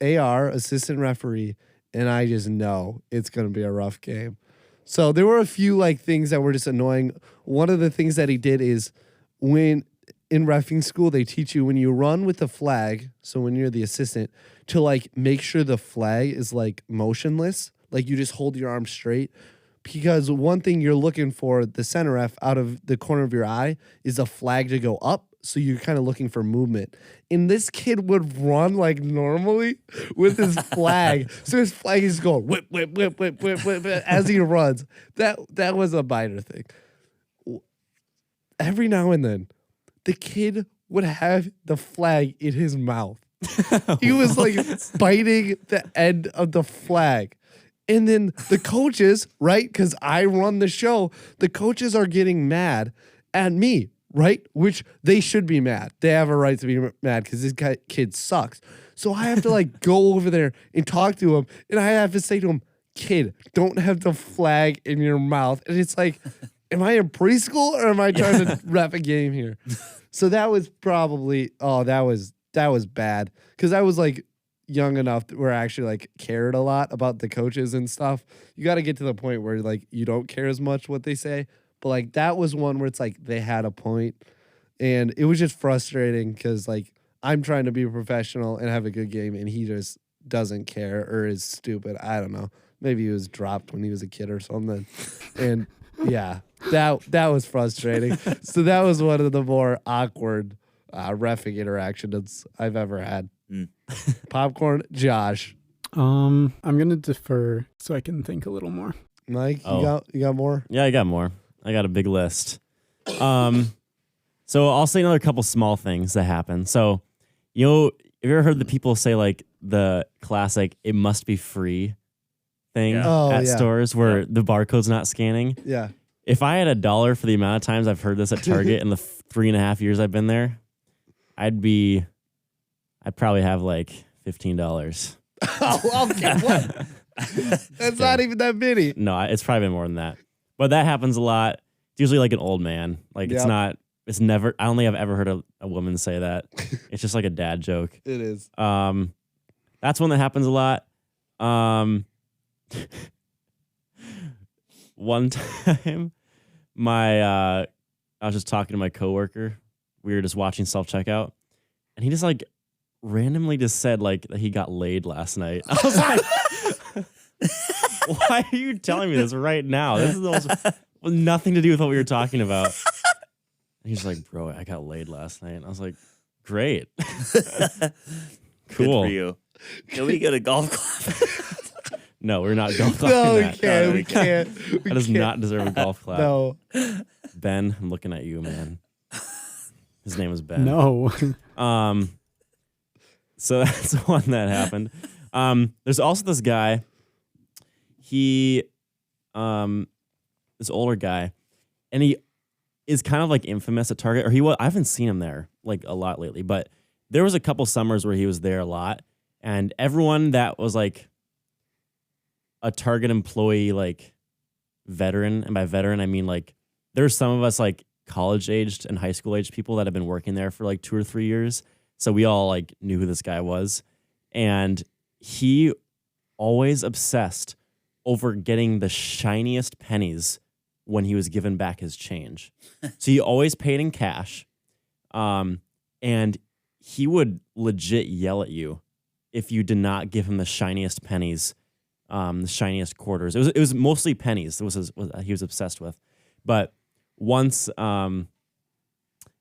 Speaker 2: AR, assistant referee, and I just know it's going to be a rough game. So there were a few like things that were just annoying. One of the things that he did is when in reffing school, they teach you when you run with the flag, so when you're the assistant, to like make sure the flag is like motionless, like you just hold your arm straight. Because one thing you're looking for, the center ref, out of the corner of your eye, is a flag to go up so you're kind of looking for movement. And this kid would run like normally with his flag. So his flag is going whip, whip, whip, whip, whip, whip, whip as he runs. That was a minor thing. Every now and then, the kid would have the flag in his mouth. He was like biting the end of the flag. And then the coaches, right? Because I run the show, the coaches are getting mad at me, right? Which they should be mad. They have a right to be mad because this kid sucks. So I have to like go over there and talk to him. And I have to say to him, kid, don't have the flag in your mouth. And it's like, am I in preschool or am I trying to rep a game here? So that was probably, that was bad. Because I was like, young enough where I actually like cared a lot about the coaches and stuff. You got to get to the point where like you don't care as much what they say, but like that was one where it's like they had a point, and it was just frustrating because like I'm trying to be a professional and have a good game, and he just doesn't care or is stupid. I don't know. Maybe he was dropped when he was a kid or something, and yeah, that was frustrating. So that was one of the more awkward reffing interactions I've ever had. Popcorn, Josh.
Speaker 4: I'm gonna defer so I can think a little more.
Speaker 2: Mike, you got more?
Speaker 1: Yeah, I got more. I got a big list. So I'll say another couple small things that happen. So, have you ever heard the people say like the classic "it must be free" thing at stores where the barcode's not scanning?
Speaker 2: Yeah.
Speaker 1: If I had $1 for the amount of times I've heard this at Target in the 3.5 years I've been there, I'd probably have like $15.
Speaker 2: Oh, okay. What? That's not even that many.
Speaker 1: No, it's probably more than that. But that happens a lot. It's usually like an old man. Like it's never, I don't think I've ever heard a woman say that. It's just like a dad joke.
Speaker 2: It is.
Speaker 1: That's one that happens a lot. One time I was just talking to my coworker. We were just watching self-checkout, and he just like randomly just said like that he got laid last night. I was like, why are you telling me this right now? This is the most, nothing to do with what we were talking about. And he's like, bro, I got laid last night. And I was like, great. Cool.
Speaker 3: Good for you. Can we get a golf clap?
Speaker 1: No, we're not golf clapping.
Speaker 2: No, we
Speaker 1: that.
Speaker 2: can't. We can't.
Speaker 1: That does not deserve a golf clap.
Speaker 2: No.
Speaker 1: Ben, I'm looking at you, man. His name was Ben.
Speaker 4: No.
Speaker 1: So that's the one that happened. There's also this guy. He, this older guy, and he is kind of like infamous at Target, or he was. I haven't seen him there like a lot lately, but there was a couple summers where he was there a lot, and everyone that was like a Target employee, like veteran, and by veteran I mean like there's some of us like college aged and high school aged people that have been working there for like 2 or 3 years. So we all like knew who this guy was. And he always obsessed over getting the shiniest pennies when he was given back his change. So he always paid in cash. And he would legit yell at you if you did not give him the shiniest pennies, the shiniest quarters. It was mostly pennies. What he was obsessed with. But once there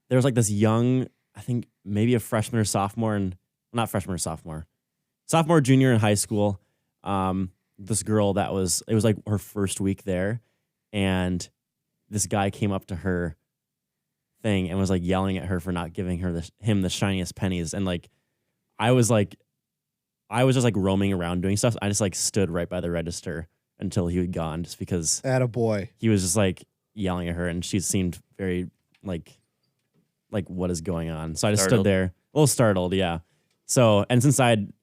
Speaker 1: was like this young, I think maybe a freshman or sophomore, and not freshman or sophomore, junior in high school. This girl it was like her first week there, and this guy came up to her thing and was like yelling at her for not giving him the shiniest pennies. And like I was just like roaming around doing stuff. I just like stood right by the register until he had gone, just because
Speaker 2: Attaboy.
Speaker 1: He was just like yelling at her, and she seemed very like what is going on. So I just stood there, a little startled, yeah. So, and since I'd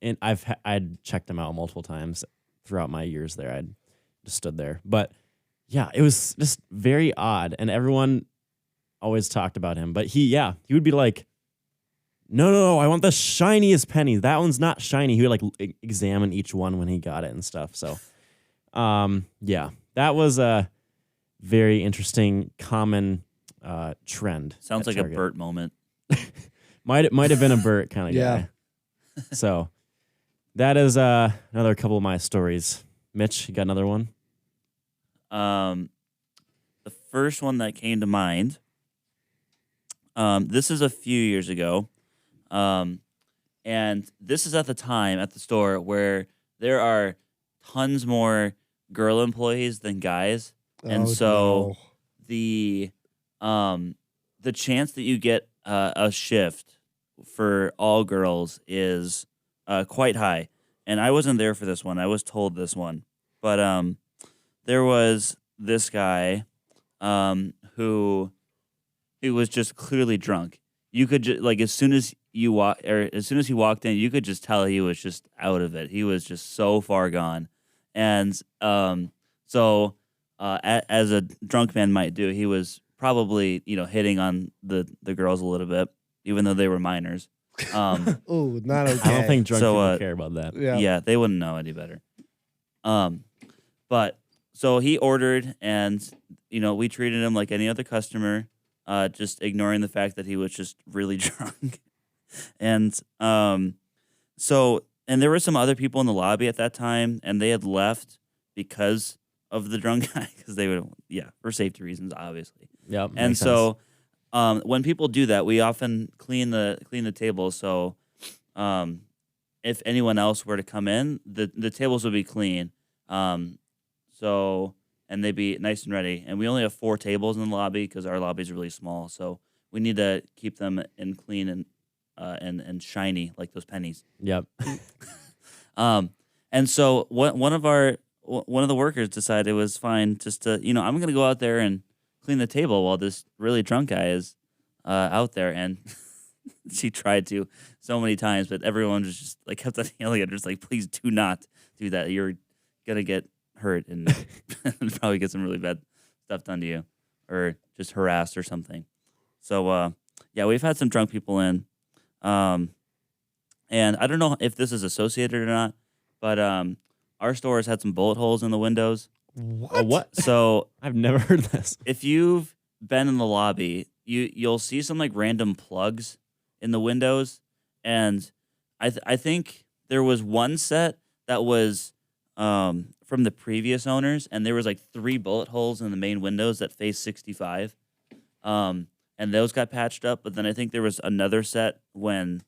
Speaker 1: checked him out multiple times throughout my years there, I'd just stood there. But yeah, it was just very odd, and everyone always talked about him. But he would be like, no, I want the shiniest penny. That one's not shiny. He would like examine each one when he got it and stuff. So, yeah, that was a very interesting, common trend.
Speaker 3: Sounds like
Speaker 1: Target.
Speaker 3: a Bert moment.
Speaker 1: Might have been a Bert kind of guy. So that is another couple of my stories. Mitch, you got another one?
Speaker 3: The first one that came to mind, This is a few years ago. And this is at the time at the store where there are tons more girl employees than guys. And so the chance that you get a shift for all girls is quite high. And I wasn't there for this one. I was told this one. But there was this guy who was just clearly drunk. You could like as soon as he walked in, you could just tell he was just out of it. He was just so far gone. And so as a drunk man might do, he was probably, hitting on the girls a little bit, even though they were minors.
Speaker 2: Oh, not okay.
Speaker 1: I don't think drunk people care about that.
Speaker 3: Yeah, they wouldn't know any better. But so he ordered, and we treated him like any other customer, just ignoring the fact that he was just really drunk. And and there were some other people in the lobby at that time, and they had left because of the drunk guy, because they would, for safety reasons, obviously.
Speaker 1: Yeah.
Speaker 3: And so when people do that, we often clean the tables. So if anyone else were to come in, the tables would be clean. And they'd be nice and ready. And we only have 4 tables in the lobby because our lobby is really small. So we need to keep them in clean and shiny like those pennies.
Speaker 1: Yep.
Speaker 3: And so one of the workers decided it was fine just to, I'm going to go out there and clean the table while this really drunk guy is out there. And she tried to so many times, but everyone was just like kept on yelling at her, just like, please do not do that. You're going to get hurt and probably get some really bad stuff done to you or just harassed or something. So, we've had some drunk people in. And I don't know if this is associated or not, but our store has had some bullet holes in the windows.
Speaker 1: What?
Speaker 3: So
Speaker 1: I've never heard this.
Speaker 3: If you've been in the lobby, you'll see some like random plugs in the windows, and I think there was one set that was from the previous owners, and there was like 3 bullet holes in the main windows that face 65, and those got patched up. But then I think there was another set when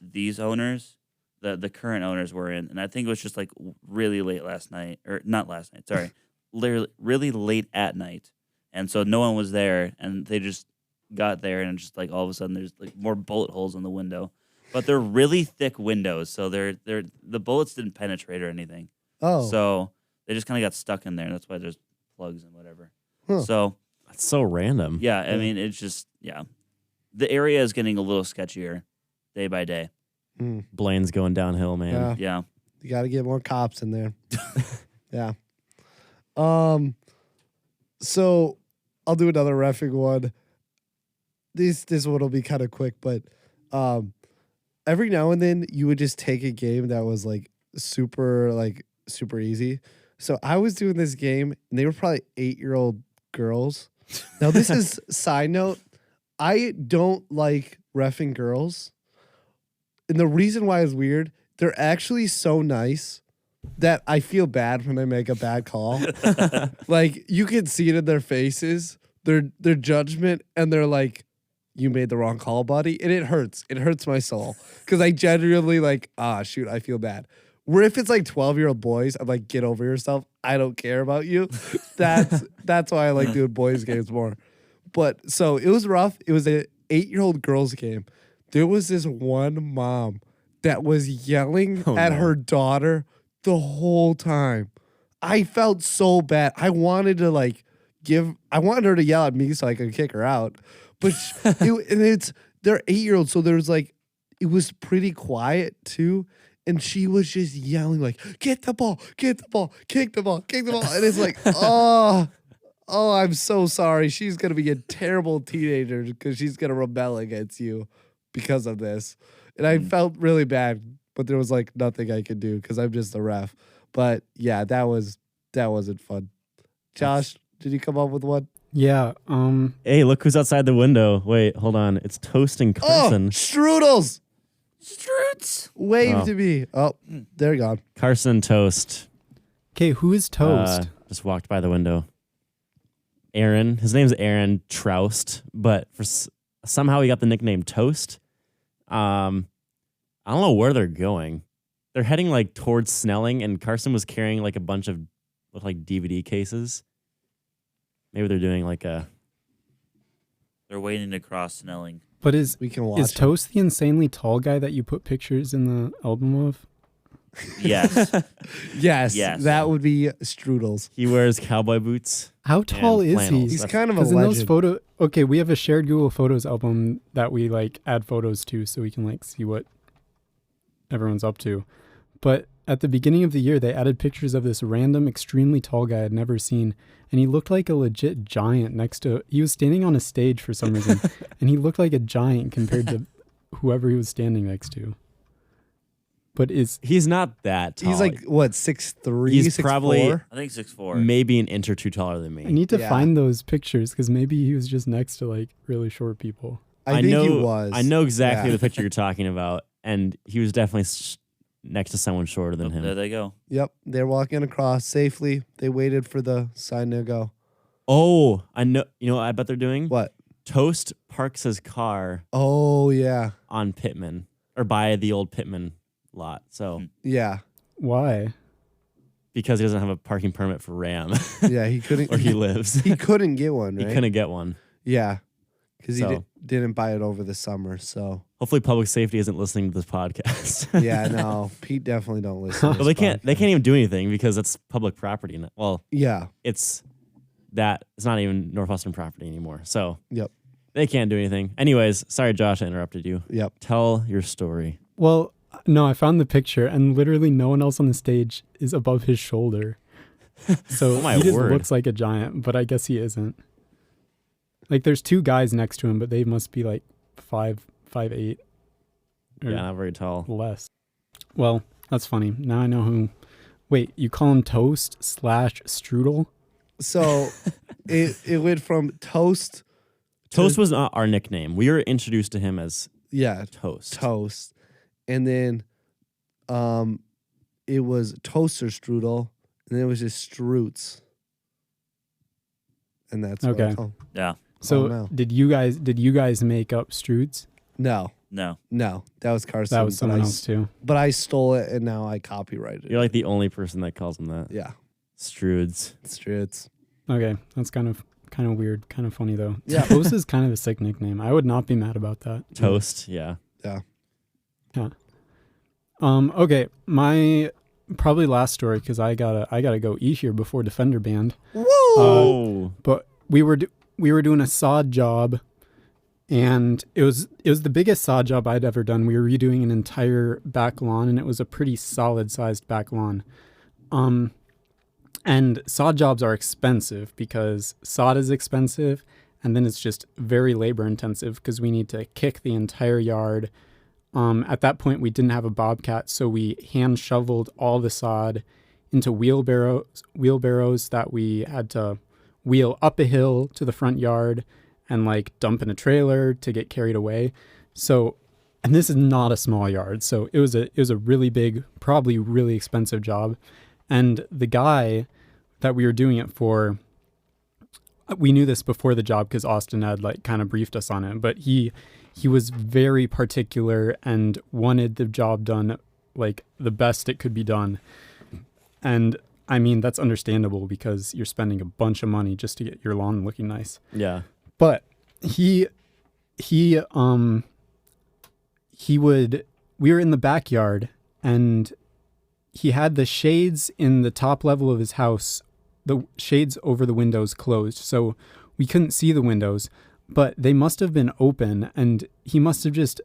Speaker 3: these owners, the current owners, were in, and I think it was just like really late last night, or not last night, sorry, really late at night, and so no one was there, and they just got there, and just like all of a sudden there's like more bullet holes in the window, but they're really thick windows, so they're the bullets didn't penetrate or anything.
Speaker 2: Oh,
Speaker 3: So they just kind of got stuck in there, and that's why there's plugs and whatever.
Speaker 2: Huh.
Speaker 3: So
Speaker 1: That's so random.
Speaker 3: yeah, I mean, it's just the area is getting a little sketchier day by day.
Speaker 1: Blaine's going downhill, man.
Speaker 3: Yeah.
Speaker 2: You got to get more cops in there. Yeah. So I'll do another reffing one. This one will be kind of quick, but every now and then you would just take a game that was like super easy. So I was doing this game, and they were probably 8-year-old girls. Now this is side note. I don't like reffing girls. And the reason why is weird, they're actually so nice that I feel bad when I make a bad call. Like, you can see it in their faces, their judgment, and they're like, you made the wrong call, buddy. And it hurts. It hurts my soul. Because I genuinely like, shoot, I feel bad. Where if it's like 12-year-old boys, I'm like, get over yourself. I don't care about you. That's why I like doing boys games more. But so it was rough. It was an 8-year-old girls game. There was this one mom that was yelling at her daughter the whole time. I felt so bad. I wanted to I wanted her to yell at me so I could kick her out. But they're 8-year-olds, so there's like, it was pretty quiet too. And she was just yelling like, get the ball, kick the ball. And it's like, oh, I'm so sorry. She's going to be a terrible teenager because she's going to rebel against you because of this. And I felt really bad, but there was like nothing I could do because I'm just a ref. But yeah, that wasn't fun. Josh, did you come up with one?
Speaker 4: Yeah.
Speaker 1: Hey, look who's outside the window. Wait, hold on. It's Toast and Carson.
Speaker 2: Oh, strudels.
Speaker 3: Stroots.
Speaker 2: Wave to me. Oh, they're gone.
Speaker 1: Carson and Toast.
Speaker 4: Okay, who is Toast?
Speaker 1: Just walked by the window. Aaron. His name's Aaron Troust, but somehow he got the nickname Toast. I don't know where they're going. They're heading like towards Snelling, and Carson was carrying like a bunch of like DVD cases. Maybe they're doing like a.
Speaker 3: They're waiting to cross Snelling.
Speaker 4: But is
Speaker 2: We can watch.
Speaker 4: Toast the insanely tall guy that you put pictures in the album of?
Speaker 3: Yes.
Speaker 2: Yes,
Speaker 3: Yes.
Speaker 2: that would be Strudel's.
Speaker 1: He wears cowboy boots.
Speaker 4: How tall is
Speaker 1: flannels.
Speaker 4: he?
Speaker 2: He's
Speaker 1: That's-
Speaker 2: kind of a
Speaker 4: Because in those
Speaker 2: legend.
Speaker 4: okay, we have a shared Google Photos album that we like add photos to so we can like see what everyone's up to. But at the beginning of the year, they added pictures of this random, extremely tall guy I'd never seen. And he looked like a legit giant next to, he was standing on a stage for some reason. And he looked like a giant compared to whoever he was standing next to. But
Speaker 1: He's not that tall.
Speaker 2: He's like, what, 6'3",
Speaker 1: He's
Speaker 2: 6'4"?
Speaker 1: probably-
Speaker 3: I think 6'4".
Speaker 1: maybe an inch or two taller than me.
Speaker 4: I need to
Speaker 2: Yeah.
Speaker 4: find those pictures because maybe he was just next to like really short people.
Speaker 2: I think
Speaker 1: know,
Speaker 2: he was.
Speaker 1: I know exactly
Speaker 2: Yeah.
Speaker 1: the picture you're talking about, and he was definitely next to someone shorter than him.
Speaker 3: There they go.
Speaker 2: Yep, they're walking across safely. They waited for the sign to go.
Speaker 1: Oh, I know. You know what I bet they're doing?
Speaker 2: What?
Speaker 1: Toast parks his car
Speaker 2: Oh, yeah.
Speaker 1: on Pittman or by the old Pittman lot. So
Speaker 2: Yeah.
Speaker 4: Why?
Speaker 1: because he doesn't have a parking permit for Ram
Speaker 2: Yeah, he couldn't.
Speaker 1: where he lives,
Speaker 2: He couldn't get one,
Speaker 1: he
Speaker 2: right?
Speaker 1: couldn't get one.
Speaker 2: Yeah, because he
Speaker 1: So-
Speaker 2: didn't buy it over the summer. So
Speaker 1: Hopefully, public safety isn't listening to this podcast.
Speaker 2: yeah, no, Pete definitely don't listen. To
Speaker 1: Well,
Speaker 2: this
Speaker 1: they can't. They
Speaker 2: podcast.
Speaker 1: can't even do anything because it's public property. Well,
Speaker 2: Yeah.
Speaker 1: it's not even Northwestern property anymore. So
Speaker 2: Yep.
Speaker 1: they can't do anything. Anyways, sorry, Josh, I interrupted you.
Speaker 2: Yep.
Speaker 1: Tell your story.
Speaker 4: Well, no, I found the picture and literally no one else on the stage is above his shoulder. So
Speaker 1: Oh my
Speaker 4: he just
Speaker 1: word.
Speaker 4: looks like a giant, but I guess he isn't. Like there's two guys next to him, but they must be like 5'8" or
Speaker 1: Yeah, not very tall.
Speaker 4: less. Well, that's funny. Now I know who. Wait, you call him Toast / Strudel?
Speaker 2: So it went from Toast.
Speaker 1: Toast was not our nickname. We were introduced to him as
Speaker 2: Yeah,
Speaker 1: Toast.
Speaker 2: Toast, and then it was Toaster Strudel, and then it was just Strutz, and that's what I
Speaker 4: Okay.
Speaker 2: call him.
Speaker 3: Yeah.
Speaker 4: So
Speaker 2: no.
Speaker 4: did you guys make up Strutz?
Speaker 2: No,
Speaker 3: No.
Speaker 2: that was Carson.
Speaker 4: That was
Speaker 2: but
Speaker 4: someone
Speaker 2: I
Speaker 4: else too.
Speaker 2: But I stole it, and now I copyrighted
Speaker 1: You're
Speaker 2: it.
Speaker 1: like the only person that calls him that.
Speaker 2: Yeah,
Speaker 1: Strudes.
Speaker 2: Strutz.
Speaker 4: Okay, that's kind of weird, kind of funny though.
Speaker 2: Yeah.
Speaker 4: Toast is kind of a sick nickname. I would not be mad about that.
Speaker 1: Toast. Yeah.
Speaker 4: Okay, my probably last story because I gotta go eat here before Defender Band.
Speaker 2: Woo!
Speaker 1: Oh.
Speaker 4: But we were doing a sod job, and it was the biggest sod job I'd ever done. We were redoing an entire back lawn, and it was a pretty solid sized back lawn. And sod jobs are expensive because sod is expensive, and then it's just very labor intensive because we need to kick the entire yard. At that point, we didn't have a bobcat, so we hand shoveled all the sod into wheelbarrows that we had to wheel up a hill to the front yard and like dump in a trailer to get carried away. So, and this is not a small yard, so it was a really big, probably really expensive job. And the guy that we were doing it for, we knew this before the job because Austin had like kind of briefed us on it, but he was very particular and wanted the job done like the best it could be done. And I mean, that's understandable because you're spending a bunch of money just to get your lawn looking nice.
Speaker 1: Yeah.
Speaker 4: But we were in the backyard and he had the shades in the top level of his house, the shades over the windows closed. So we couldn't see the windows, but they must have been open and he must have just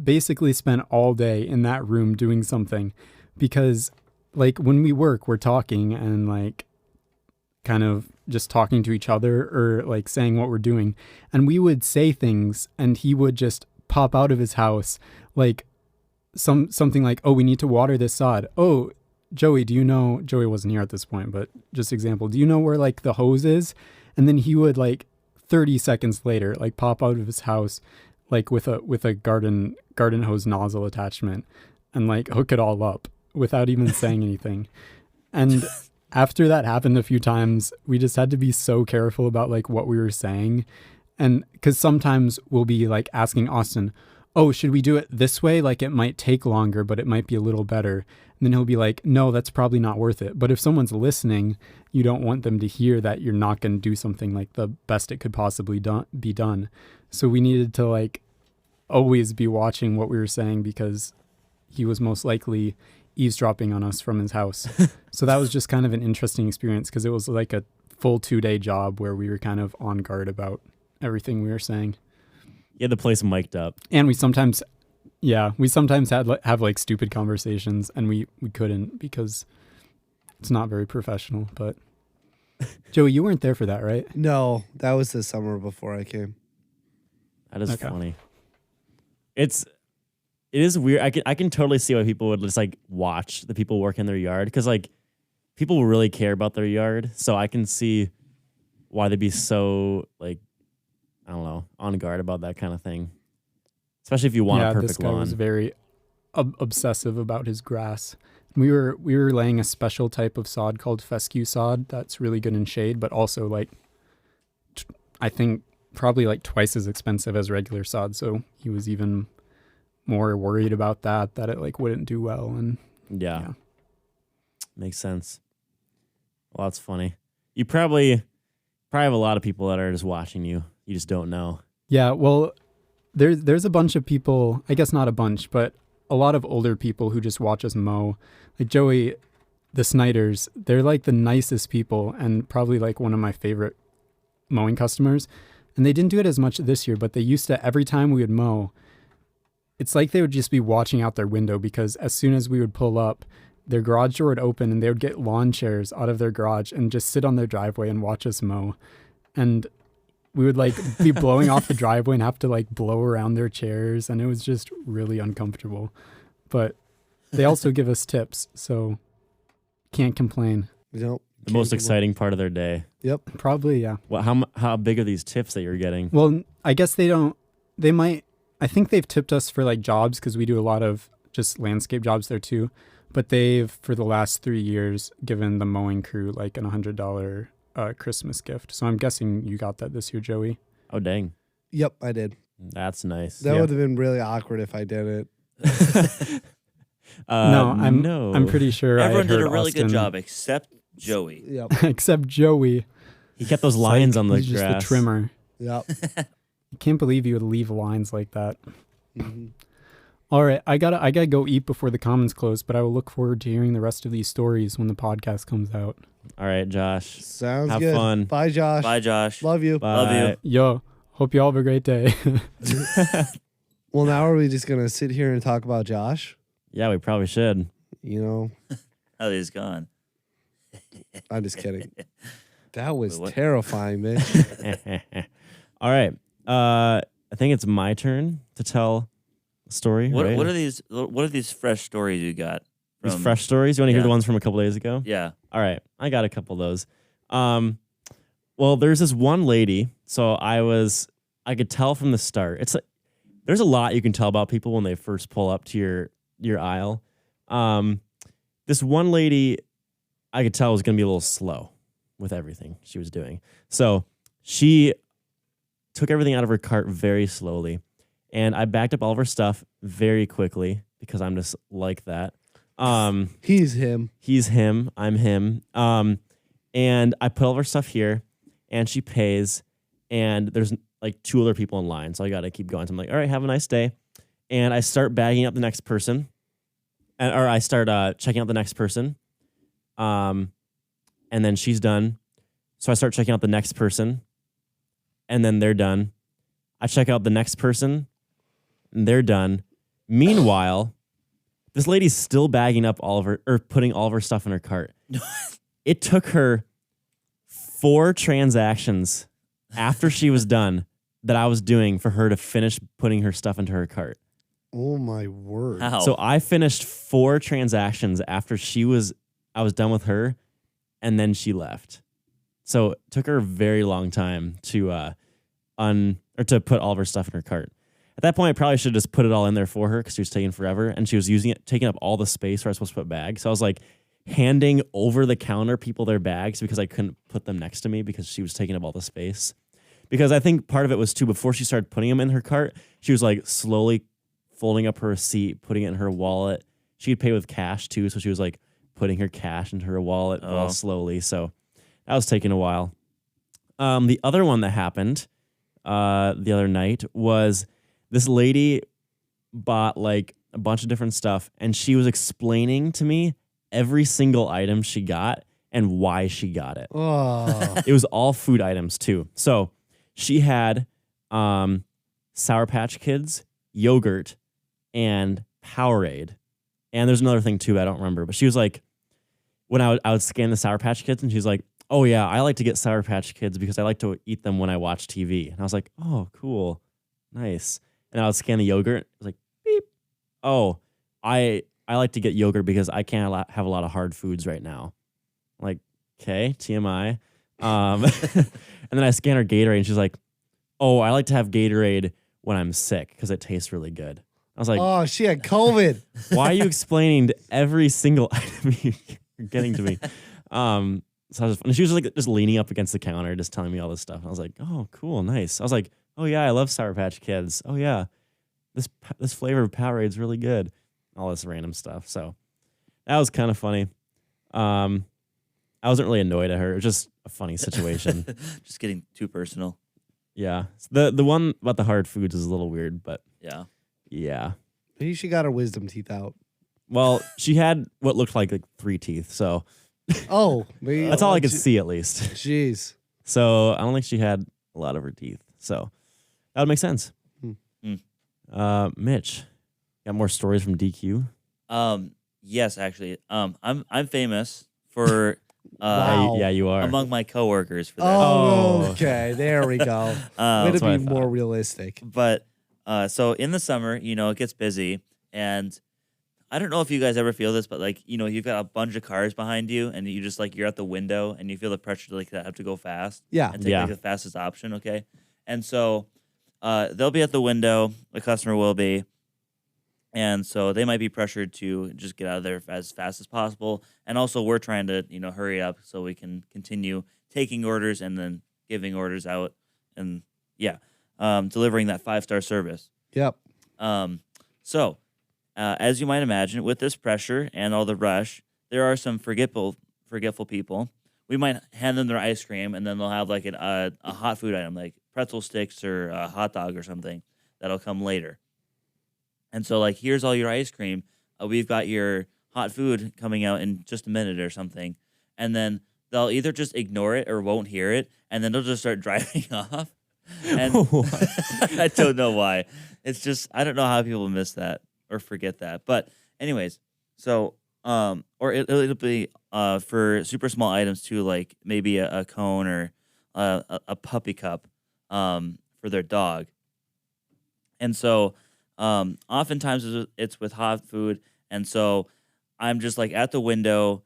Speaker 4: basically spent all day in that room doing something because like when we work, we're talking and like kind of just talking to each other or like saying what we're doing. And we would say things and he would just pop out of his house like something like, oh, we need to water this sod. Oh, Joey, do you know, Joey wasn't here at this point, but just example, do you know where like the hose is? And then he would like 30 seconds later, like pop out of his house, like with a garden hose nozzle attachment and like hook it all up without even saying anything. And after that happened a few times, we just had to be so careful about like what we were saying. And because sometimes we'll be like asking Austin, oh, should we do it this way? Like it might take longer, but it might be a little better. And then he'll be like, no, that's probably not worth it. But if someone's listening, you don't want them to hear that you're not going to do something like the best it could possibly be done. So we needed to like always be watching what we were saying because he was most likely eavesdropping on us from his house. So that was just kind of an interesting experience because it was like a full 2-day job where we were kind of on guard about everything we were saying.
Speaker 1: You had the place mic'd up.
Speaker 4: And we sometimes have like stupid conversations and we couldn't because it's not very professional. But Joey, you weren't there for that, right?
Speaker 2: No, that was the summer before I came.
Speaker 1: That is funny. It is weird. I can totally see why people would just like watch the people work in their yard because like people really care about their yard. So I can see why they'd be so like, I don't know, on guard about that kind of thing. Especially if you want a perfect
Speaker 4: this guy
Speaker 1: lawn.
Speaker 4: was very obsessive about his grass. We were laying a special type of sod called fescue sod that's really good in shade, but also like I think probably like twice as expensive as regular sod. So he was even more worried about that it like wouldn't do well. And
Speaker 1: yeah. Makes sense. Well, that's funny. You probably have a lot of people that are just watching you. You just don't know.
Speaker 4: Yeah, well, there's a bunch of people, I guess not a bunch, but a lot of older people who just watch us mow. Like Joey, the Snyders, they're like the nicest people and probably like one of my favorite mowing customers. And they didn't do it as much this year, but they used to, every time we would mow, it's like they would just be watching out their window because as soon as we would pull up, their garage door would open and they would get lawn chairs out of their garage and just sit on their driveway and watch us mow. And we would like be blowing off the driveway and have to like blow around their chairs. And it was just really uncomfortable. But they also give us tips, so can't complain.
Speaker 2: Nope.
Speaker 1: The most exciting part of their day.
Speaker 2: Yep.
Speaker 4: Probably, yeah.
Speaker 1: Well, how big are these tips that you're getting?
Speaker 4: Well, I guess I think they've tipped us for like jobs because we do a lot of just landscape jobs there too. But they've, for the last 3 years, given the mowing crew like an $100 Christmas gift. So I'm guessing you got that this year, Joey.
Speaker 1: Oh, dang.
Speaker 2: Yep, I did.
Speaker 1: That's nice.
Speaker 2: That would have been really awkward if I didn't.
Speaker 4: I'm pretty sure
Speaker 3: Everyone
Speaker 4: I heard
Speaker 3: did a really
Speaker 4: Austin,
Speaker 3: good job except Joey.
Speaker 2: Yep.
Speaker 4: except Joey.
Speaker 1: He kept those lines on the
Speaker 4: He's
Speaker 1: grass.
Speaker 4: just the trimmer.
Speaker 2: Yep.
Speaker 4: I can't believe you would leave lines like that.
Speaker 2: Mm-hmm.
Speaker 4: All right, I gotta go eat before the comments close, but I will look forward to hearing the rest of these stories when the podcast comes out.
Speaker 1: All right, Josh.
Speaker 2: Sounds
Speaker 1: Have
Speaker 2: good.
Speaker 1: fun.
Speaker 2: Bye, Josh.
Speaker 3: Bye, Josh.
Speaker 2: Love you.
Speaker 1: Bye.
Speaker 3: Love you.
Speaker 4: Yo, hope you all have a great day.
Speaker 2: Well, now are we just going to sit here and talk about Josh?
Speaker 1: Yeah, we probably should.
Speaker 2: You know,
Speaker 3: Oh, he's gone.
Speaker 2: I'm just kidding. That was
Speaker 3: Wait, what?
Speaker 2: terrifying, man.
Speaker 1: All right. I think it's my turn to tell a story.
Speaker 3: What
Speaker 1: right?
Speaker 3: are these? What are these fresh stories you got?
Speaker 1: These
Speaker 3: from-
Speaker 1: fresh stories? You want to hear
Speaker 3: yeah.
Speaker 1: the ones from a couple days ago?
Speaker 3: Yeah.
Speaker 1: All right. I got a couple of those. Well, there's this one lady. So I could tell from the start. There's a lot you can tell about people when they first pull up to your aisle. This one lady, I could tell was going to be a little slow with everything she was doing. So she took everything out of her cart very slowly, and I backed up all of her stuff very quickly because I'm just like that.
Speaker 2: He's him.
Speaker 1: He's him. I'm him. And I put all of her stuff here, and she pays, and there's like 2 other people in line, so I got to keep going. So I'm like, all right, have a nice day. And I start bagging up the next person, or I start checking out the next person. And then she's done. So I start checking out the next person, and then they're done. I check out the next person, and they're done. Meanwhile, this lady's still bagging up putting all of her stuff in her cart. It took her 4 transactions after she was done that I was doing for her to finish putting her stuff into her cart.
Speaker 2: Oh, my word.
Speaker 3: How?
Speaker 1: So I finished 4 transactions after I was done with her, and then she left. So it took her a very long time to to put all of her stuff in her cart. At that point, I probably should have just put it all in there for her because she was taking forever, and she was taking up all the space where I was supposed to put bags. So I was like handing over the counter people their bags because I couldn't put them next to me because she was taking up all the space. because I think part of it was too, before she started putting them in her cart, she was like slowly folding up her receipt, putting it in her wallet. She'd pay with cash too, so she was like putting her cash into her wallet all slowly. So that was taking a while. The other one that happened the other night was this lady bought like a bunch of different stuff, and she was explaining to me every single item she got and why she got it.
Speaker 2: Oh.
Speaker 1: It was all food items too. So she had Sour Patch Kids, yogurt, and Powerade. And there's another thing too I don't remember. But she was like, when I would scan the Sour Patch Kids, and she's like, oh yeah, I like to get Sour Patch Kids because I like to eat them when I watch TV. And I was like, oh, cool. Nice. And I would scan the yogurt. I was like, beep. Oh, I like to get yogurt because I can't have a lot of hard foods right now. I'm like, okay, TMI. And then I scan her Gatorade, and she's like, oh, I like to have Gatorade when I'm sick because it tastes really good. I was like,
Speaker 2: oh, she had COVID.
Speaker 1: why are you explaining every single item you're getting to me? So I was, and she was like just leaning up against the counter, just telling me all this stuff. And I was like, oh, cool, nice. I was like, oh yeah, I love Sour Patch Kids. Oh yeah, this flavor of Powerade's really good. All this random stuff. So that was kind of funny. I wasn't really annoyed at her. It was just a funny situation.
Speaker 3: Just getting too personal.
Speaker 1: Yeah. The one about the hard foods is a little weird, but yeah.
Speaker 2: Maybe she got her wisdom teeth out.
Speaker 1: Well, she had what looked like 3 teeth, so
Speaker 2: Oh, maybe
Speaker 1: that's all I could see at least.
Speaker 2: Jeez.
Speaker 1: So I don't think she had a lot of her teeth. So that would make sense. Mitch, got more stories from DQ?
Speaker 3: Yes, actually. I'm famous for
Speaker 2: Wow.
Speaker 1: Yeah, you are.
Speaker 3: among my coworkers for that.
Speaker 2: Oh, okay. There we go. Way
Speaker 1: That's
Speaker 2: to
Speaker 1: what I
Speaker 2: be
Speaker 1: thought.
Speaker 2: more realistic.
Speaker 3: But so in the summer, it gets busy, and I don't know if you guys ever feel this, but like, you've got a bunch of cars behind you, and you just like you're at the window, and you feel the pressure to like have to go fast.
Speaker 2: Yeah.
Speaker 3: And take like the fastest option. Okay, and so they'll be at the window, the customer will be, and so they might be pressured to just get out of there as fast as possible. And also, we're trying to hurry up so we can continue taking orders and then giving orders out, and delivering that 5-star service.
Speaker 2: Yep.
Speaker 3: So, as you might imagine, with this pressure and all the rush, there are some forgetful people. We might hand them their ice cream, and then they'll have like a hot food item, like pretzel sticks or a hot dog or something that'll come later. And so, like, here's all your ice cream. We've got your hot food coming out in just a minute or something. And then they'll either just ignore it or won't hear it, and then they'll just start driving off. And I don't know why. It's just, I don't know how people miss that or forget that. But anyways, so, or it'll be for super small items too, like maybe a cone or a puppy cup for their dog. And so oftentimes it's with hot food. And so I'm just like at the window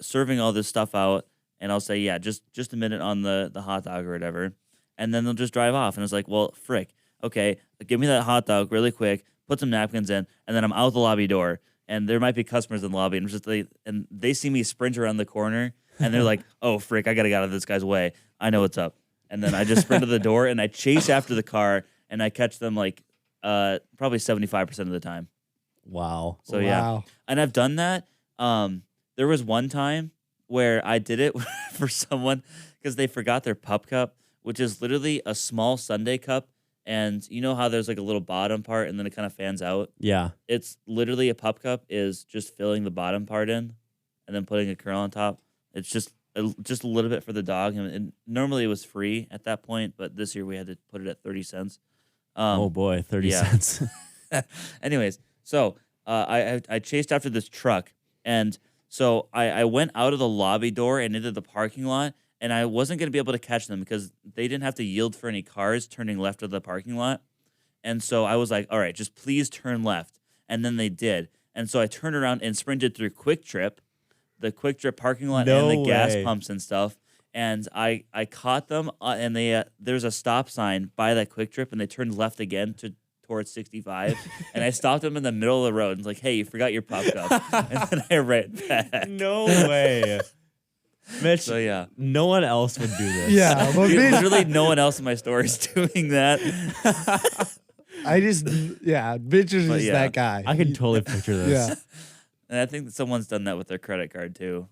Speaker 3: serving all this stuff out, and I'll say, yeah, just a minute on the hot dog or whatever. And then they'll just drive off. And it's like, well, frick. Okay, give me that hot dog really quick, put some napkins in, and then I'm out the lobby door. And there might be customers in the lobby, and they see me sprint around the corner, and they're like, oh, frick, I got to get out of this guy's way. I know what's up. And then I just sprint to the door, and I chase after the car, and I catch them like probably 75% of the time.
Speaker 1: Wow.
Speaker 3: So, yeah. And I've done that. There was one time where I did it for someone because they forgot their pup cup, which is literally a small sundae cup. And you know how there's like a little bottom part and then it kind of fans out?
Speaker 1: Yeah.
Speaker 3: It's literally a pup cup is just filling the bottom part in and then putting a kernel on top. It's just a little bit for the dog. And normally it was free at that point, but this year we had to put it at 30 cents.
Speaker 1: Oh boy, 30 cents.
Speaker 3: Anyways, so I chased after this truck. And so I went out of the lobby door and into the parking lot. And I wasn't going to be able to catch them because they didn't have to yield for any cars turning left of the parking lot. And so I was like, all right, just please turn left. And then they did. And so I turned around and sprinted through Quick Trip, the Quick Trip parking lot and the gas pumps and stuff. And I caught them and they there's a stop sign by that Quick Trip and they turned left again towards 65. And I stopped them in the middle of the road and was like, hey, you forgot your pop cup. And then I ran back.
Speaker 1: No way. Mitch,
Speaker 3: So yeah,
Speaker 1: no one else would do this.
Speaker 2: Yeah, but
Speaker 3: Dude,
Speaker 2: Mitch,
Speaker 3: literally no one else in my story is doing that.
Speaker 2: Mitch is
Speaker 3: But
Speaker 2: just
Speaker 3: yeah,
Speaker 2: that guy.
Speaker 1: I can totally picture this.
Speaker 2: Yeah.
Speaker 3: And I think that someone's done that with their credit card too.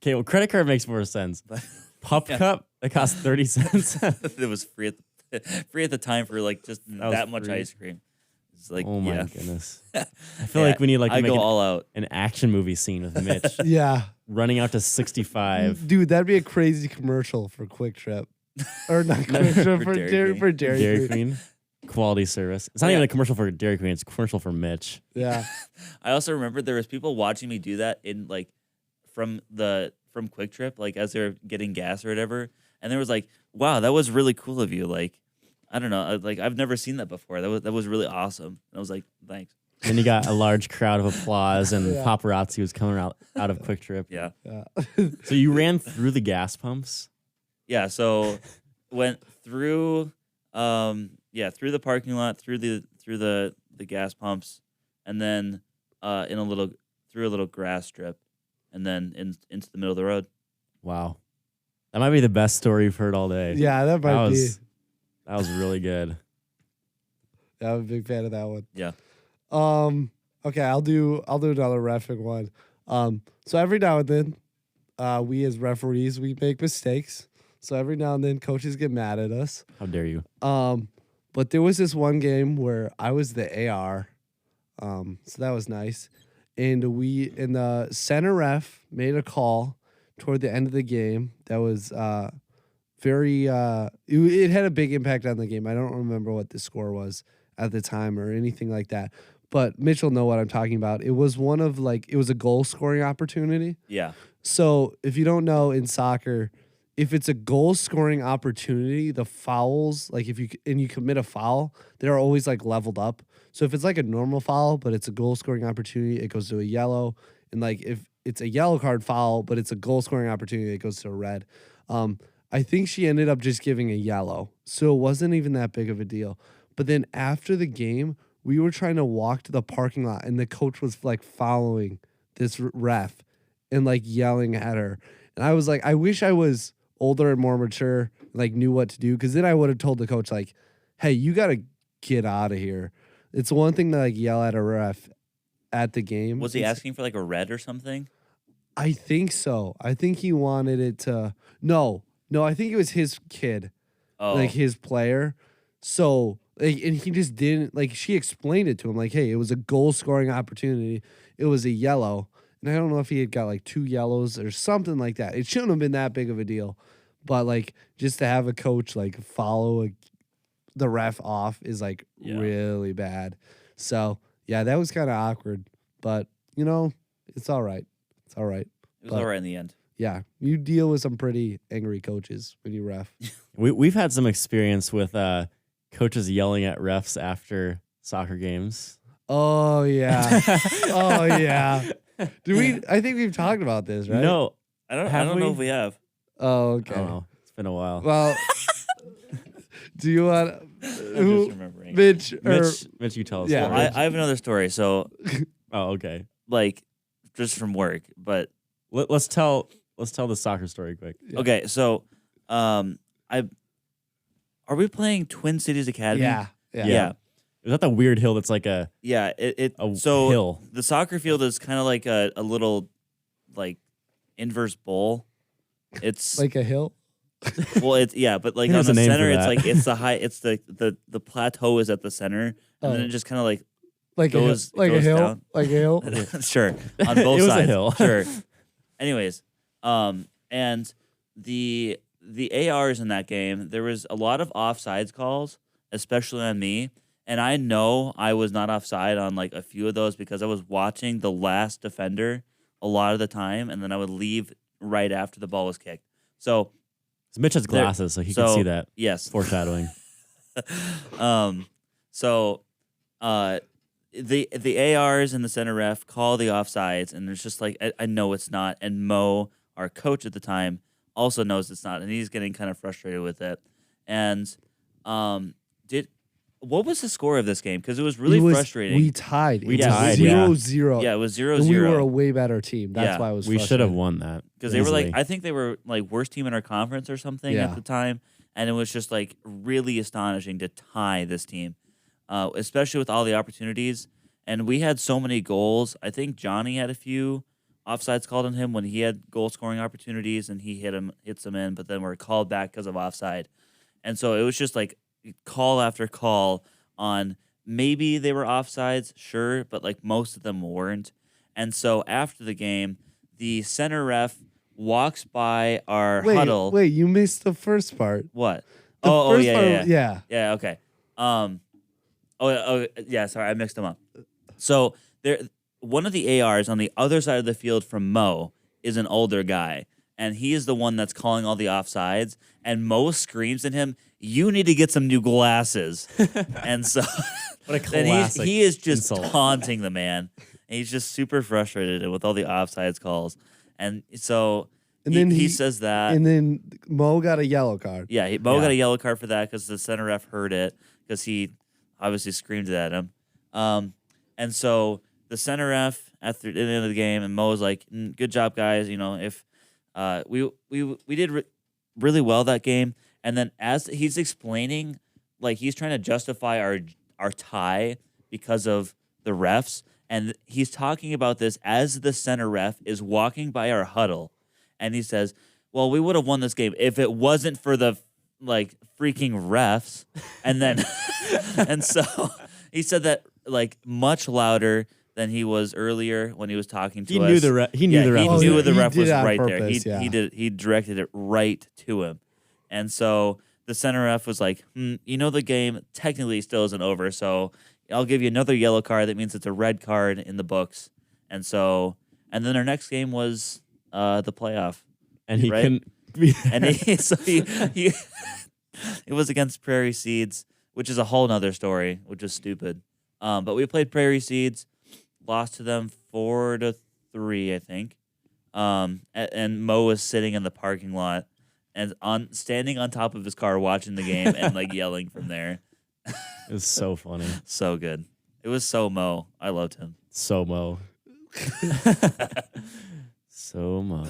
Speaker 1: Okay, well, credit card makes more sense.
Speaker 3: But
Speaker 1: Pup
Speaker 3: Yeah.
Speaker 1: cup, it costs 30 cents.
Speaker 3: it was free at the time for like just
Speaker 1: That was
Speaker 3: that much
Speaker 1: free.
Speaker 3: ice cream. It's like,
Speaker 1: oh my
Speaker 3: yeah.
Speaker 1: goodness. I feel like we need like
Speaker 3: I
Speaker 1: to make
Speaker 3: go all out.
Speaker 1: an action movie scene with Mitch
Speaker 2: Yeah.
Speaker 1: running out to 65.
Speaker 2: Dude, that'd be a crazy commercial for Quick Trip. Or not Quick Trip,
Speaker 3: For
Speaker 2: for
Speaker 3: Dairy
Speaker 2: Dairy
Speaker 1: Dairy
Speaker 2: Queen.
Speaker 1: Queen. Quality service. It's not even a commercial for Dairy Queen, it's a commercial for Mitch.
Speaker 2: Yeah.
Speaker 3: I also remember there was people watching me do that in like from Quick Trip, like as they're getting gas or whatever, and there was like, wow, that was really cool of you. Like, I don't know, like I've never seen that before. That was really awesome. And I was like, thanks.
Speaker 1: Then you got a large crowd of applause and
Speaker 2: Yeah.
Speaker 1: paparazzi was coming out of Quick Trip.
Speaker 3: Yeah,
Speaker 2: Yeah.
Speaker 1: So you ran through the gas pumps?
Speaker 3: yeah. So went through, through the parking lot, through the gas pumps, and then through a little grass strip, and then into the middle of the road.
Speaker 1: Wow. That might be the best story you've heard all day.
Speaker 2: Yeah, that might be.
Speaker 1: That was really good.
Speaker 2: Yeah, I'm a big fan of that one.
Speaker 3: Yeah.
Speaker 2: Okay, I'll do another reffing one. So every now and then, we as referees, we make mistakes. So every now and then coaches get mad at us.
Speaker 1: How dare you?
Speaker 2: But there was this one game where I was the AR. So that was nice. And the center ref made a call toward the end of the game that was it had a big impact on the game. I don't remember what the score was at the time or anything like that. But Mitch will know what I'm talking about. It was it was a goal scoring opportunity.
Speaker 3: Yeah.
Speaker 2: So if you don't know, in soccer, if it's a goal scoring opportunity, the fouls, like if you commit a foul, they're always like leveled up. So if it's like a normal foul, but it's a goal scoring opportunity, it goes to a yellow. And like if it's a yellow card foul, but it's a goal scoring opportunity, it goes to a red. I think she ended up just giving a yellow. So it wasn't even that big of a deal. But then after the game, we were trying to walk to the parking lot and the coach was like following this ref and like yelling at her. And I was like, I wish I was older and more mature, like knew what to do. Cause then I would have told the coach like, hey, you got to get out of here. It's one thing to like yell at a ref at the game.
Speaker 3: Was he asking for like a red or something?
Speaker 2: I think so. I think he wanted it to, no, I think it was his kid,
Speaker 3: Oh,
Speaker 2: like his player. So, like, and he just didn't, like, she explained it to him, like, hey, it was a goal scoring opportunity. It was a yellow. And I don't know if he had got like 2 yellows or something like that. It shouldn't have been that big of a deal. But like, just to have a coach like follow the ref off is like really bad. So, yeah, that was kind of awkward. But, you know, it's all right. It's all right.
Speaker 3: it was all right in the end.
Speaker 2: Yeah, you deal with some pretty angry coaches when you ref.
Speaker 1: We've had some experience with coaches yelling at refs after soccer games.
Speaker 2: Oh yeah, oh yeah. I think we've talked about this, right?
Speaker 1: No,
Speaker 3: I don't
Speaker 1: Have
Speaker 3: know
Speaker 1: we?
Speaker 3: if we have.
Speaker 2: Oh
Speaker 1: I
Speaker 2: okay.
Speaker 1: don't know. It's been a while.
Speaker 2: Well, do you want
Speaker 3: I'm just
Speaker 2: who,
Speaker 3: remembering.
Speaker 2: Mitch?
Speaker 1: Mitch, you tell us.
Speaker 2: Yeah,
Speaker 1: first.
Speaker 3: I have another story. So
Speaker 1: Oh, okay.
Speaker 3: like just from work, but
Speaker 1: Let's tell the soccer story quick.
Speaker 2: Yeah.
Speaker 3: okay. So are we playing Twin Cities Academy?
Speaker 2: Yeah.
Speaker 3: Yeah.
Speaker 1: Is that the weird hill that's like a
Speaker 3: Yeah,
Speaker 1: A hill.
Speaker 3: the soccer field is kind of like a little like inverse bowl. It's
Speaker 2: Like a hill.
Speaker 3: well, it's but like on
Speaker 1: There's
Speaker 3: the
Speaker 1: a name for
Speaker 3: center, it's
Speaker 1: that.
Speaker 3: like it's the high, it's the plateau is at the center, and then
Speaker 2: Oh.
Speaker 3: it just kind of like
Speaker 2: Like
Speaker 3: goes-
Speaker 2: a hill. Like a
Speaker 3: goes
Speaker 2: hill.
Speaker 3: down.
Speaker 2: Like a hill.
Speaker 3: sure on both
Speaker 1: It was a
Speaker 3: sides.
Speaker 1: hill.
Speaker 3: Sure. Anyways, and the ARs in that game, there was a lot of offsides calls, especially on me. And I know I was not offside on like a few of those because I was watching the last defender a lot of the time, and then I would leave right after the ball was kicked. So
Speaker 1: Mitch has glasses, so he can see that
Speaker 3: Yes.
Speaker 1: foreshadowing.
Speaker 3: So the ARs and the center ref call the offsides, and there's just like I know it's not, and Mo, our coach at the time, also knows it's not, and he's getting kind of frustrated with it. And what was the score of this game? Because it was really
Speaker 2: It was-
Speaker 3: frustrating.
Speaker 2: We tied.
Speaker 1: We
Speaker 2: It was
Speaker 1: tied,
Speaker 2: 0-0.
Speaker 3: yeah, it was 0-0.
Speaker 2: And we were a way better team. That's
Speaker 3: Yeah.
Speaker 2: why I was
Speaker 1: We should have
Speaker 2: frustrated.
Speaker 1: won that
Speaker 3: because they were like,
Speaker 1: easily.
Speaker 3: I think they were like worst team in our conference or something
Speaker 2: Yeah.
Speaker 3: at the time, and it was just like really astonishing to tie this team, especially with all the opportunities. And we had so many goals. I think Johnny had a few offsides called on him when he had goal scoring opportunities, and he hits them in, but then were called back because of offside. And so it was just like call after call on maybe they were offsides, sure, but like most of them weren't. And so after the game, the center ref walks by our huddle.
Speaker 2: Wait, you missed the first part.
Speaker 3: What?
Speaker 2: The first
Speaker 3: yeah,
Speaker 2: part,
Speaker 3: yeah,
Speaker 2: yeah.
Speaker 3: yeah. Okay. Yeah. Sorry, I mixed them up. So there, one of the ARs on the other side of the field from Mo is an older guy, and he is the one that's calling all the offsides. And Mo screams at him, "You need to get some new glasses." And so,
Speaker 1: What a
Speaker 3: then
Speaker 1: classic
Speaker 3: he is just
Speaker 1: insult.
Speaker 3: taunting the man. And he's just super frustrated with all the offsides calls. And so
Speaker 2: And
Speaker 3: he,
Speaker 2: then
Speaker 3: he says that.
Speaker 2: And then Mo got a yellow card.
Speaker 3: Yeah, Mo
Speaker 1: Yeah.
Speaker 3: got a yellow card for that because the center ref heard it because he obviously screamed at him. And so the center ref at the end of the game, and Mo was like, "Good job, guys. You know, if we did really well that game." And then as he's explaining, like he's trying to justify our tie because of the refs, and he's talking about this as the center ref is walking by our huddle, and he says, "Well, we would have won this game if it wasn't for the like freaking refs." And then and so he said that like much louder than he was earlier when he was talking to
Speaker 1: He
Speaker 3: us.
Speaker 1: knew the ref. He knew the ref.
Speaker 3: He
Speaker 1: was
Speaker 3: knew
Speaker 1: there.
Speaker 3: the
Speaker 2: He
Speaker 3: ref
Speaker 2: did
Speaker 3: was
Speaker 2: it on
Speaker 3: right there.
Speaker 2: purpose, yeah.
Speaker 3: He directed it right to him, and so the center ref was like, "You know, the game technically still isn't over, so I'll give you another yellow card. That means it's a red card in the books." And then our next game was the playoff,
Speaker 1: And he
Speaker 3: right?
Speaker 1: couldn't.
Speaker 3: and he it was against Prairie Seeds, which is a whole nother story, which is stupid. But we played Prairie Seeds, lost to them 4-3, I think. And Mo was sitting in the parking lot and standing on top of his car watching the game and like yelling from there.
Speaker 1: It was so funny.
Speaker 3: So good. It was so Mo. I loved him.
Speaker 1: So Mo. So Mo.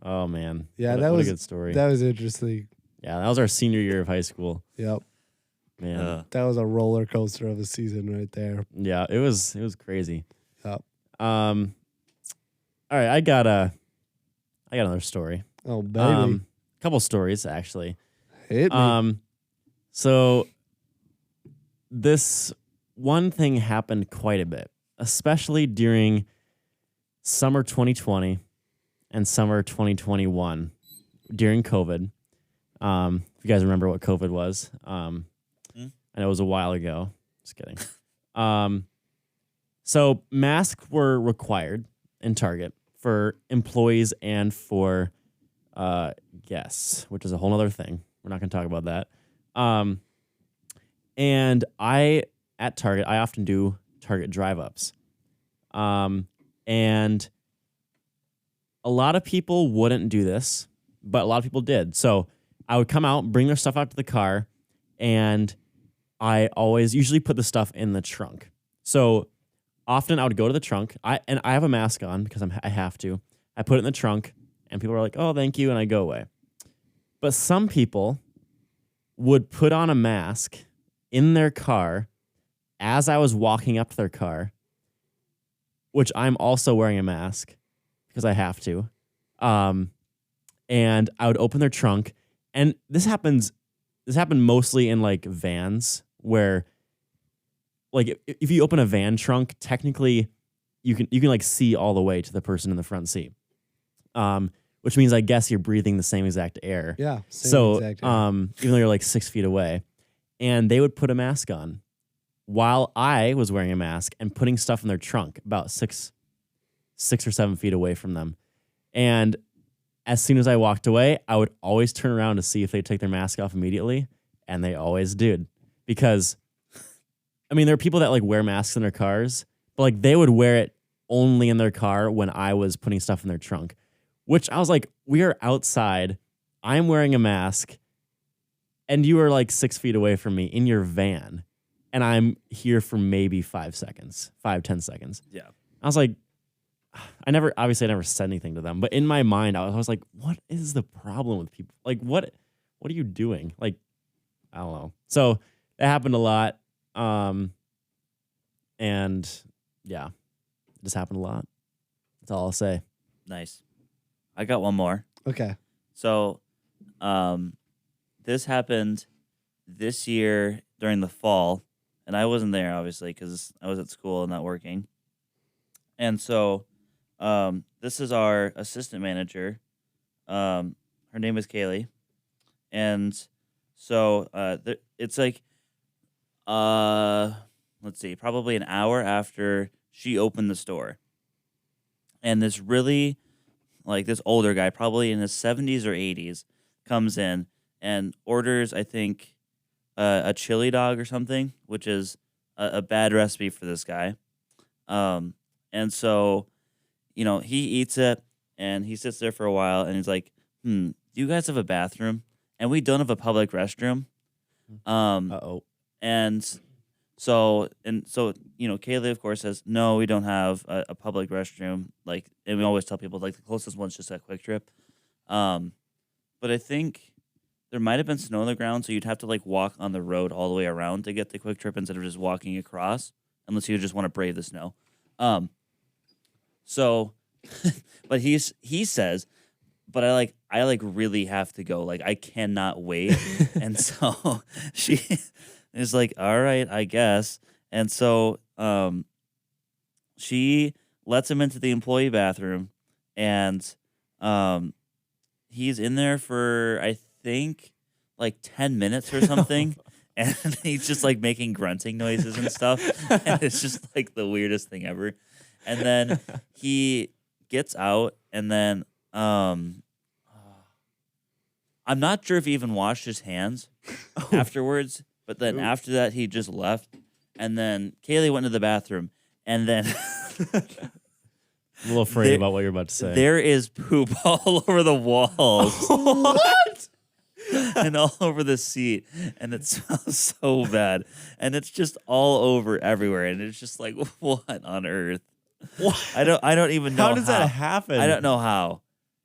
Speaker 1: Oh man.
Speaker 2: Yeah,
Speaker 1: What
Speaker 2: that
Speaker 1: what
Speaker 2: was
Speaker 1: a good story.
Speaker 2: That was interesting.
Speaker 1: Yeah, that was our senior year of high school.
Speaker 2: Yep.
Speaker 1: Man.
Speaker 2: That was a roller coaster of a season right there.
Speaker 1: Yeah, it was crazy.
Speaker 2: Yep.
Speaker 1: All right, I got another story.
Speaker 2: Oh, baby.
Speaker 1: Couple stories actually.
Speaker 2: Hit me.
Speaker 1: So this one thing happened quite a bit, especially during summer 2020 and summer 2021 during COVID. If you guys remember what COVID was, I know it was a while ago. Just kidding. So masks were required in Target for employees and for guests, which is a whole other thing. We're not going to talk about that. And at Target, I often do Target drive-ups. And a lot of people wouldn't do this, but a lot of people did. So I would come out, bring their stuff out to the car, and I always usually put the stuff in the trunk. So often I would go to the trunk, I have a mask on because I have to. I put it in the trunk, and people are like, "Oh, thank you," and I go away. But some people would put on a mask in their car as I was walking up to their car, which I'm also wearing a mask because I have to. And I would open their trunk, and this happened mostly in like vans where like if you open a van trunk, technically you can like see all the way to the person in the front seat. Which means I guess you're breathing the same exact air.
Speaker 2: Yeah. Same
Speaker 1: So,
Speaker 2: exact
Speaker 1: even though you're like 6 feet away, and they would put a mask on while I was wearing a mask and putting stuff in their trunk about 6 or 7 feet away from them. And as soon as I walked away, I would always turn around to see if they take their mask off immediately. And they always did. Because, I mean, there are people that like wear masks in their cars, but like they would wear it only in their car when I was putting stuff in their trunk. Which I was like, we are outside. I'm wearing a mask. and you are like 6 feet away from me in your van, and I'm here for maybe 10 seconds.
Speaker 3: Yeah.
Speaker 1: I was like, I never said anything to them, but in my mind, I was like, what is the problem with people? Like, what are you doing? Like, I don't know. So that happened a lot. And yeah, it just happened a lot. That's all I'll say.
Speaker 3: Nice. I got one more.
Speaker 2: Okay.
Speaker 3: So, this happened this year during the fall, and I wasn't there obviously because I was at school and not working. And so, this is our assistant manager. Her name is Kaylee, and so it's like, let's see, probably an hour after she opened the store, and this really, like, this older guy, probably in his 70s or 80s, comes in and orders, I think, a chili dog or something, which is a bad recipe for this guy. And so, you know, he eats it and he sits there for a while and he's like, do you guys have a bathroom? And we don't have a public restroom. And so, you know, Kaylee, of course, says, no, we don't have a public restroom. Like, and we always tell people, like, the closest one's just at Quick Trip. But I think there might have been snow on the ground, so you'd have to, like, walk on the road all the way around to get the Quick Trip instead of just walking across, unless you just want to brave the snow. So, but he says, but I really have to go. Like, I cannot wait. And so she is like, all right, I guess. And so she lets him into the employee bathroom, and he's in there for, I think, like 10 minutes or something. And he's just like making grunting noises and stuff. And it's just like the weirdest thing ever. And then he gets out, and then I'm not sure if he even washed his hands afterwards, but then after that, he just left. And then Kaylee went to the bathroom, and then
Speaker 1: I'm a little afraid about what you're about to say.
Speaker 3: There is poop all over the walls.
Speaker 2: What?
Speaker 3: And all over the seat, and it smells so bad, and it's just all over everywhere, and it's just like, what on earth?
Speaker 1: What?
Speaker 3: I don't even know
Speaker 1: How does that happen?
Speaker 3: I don't know how.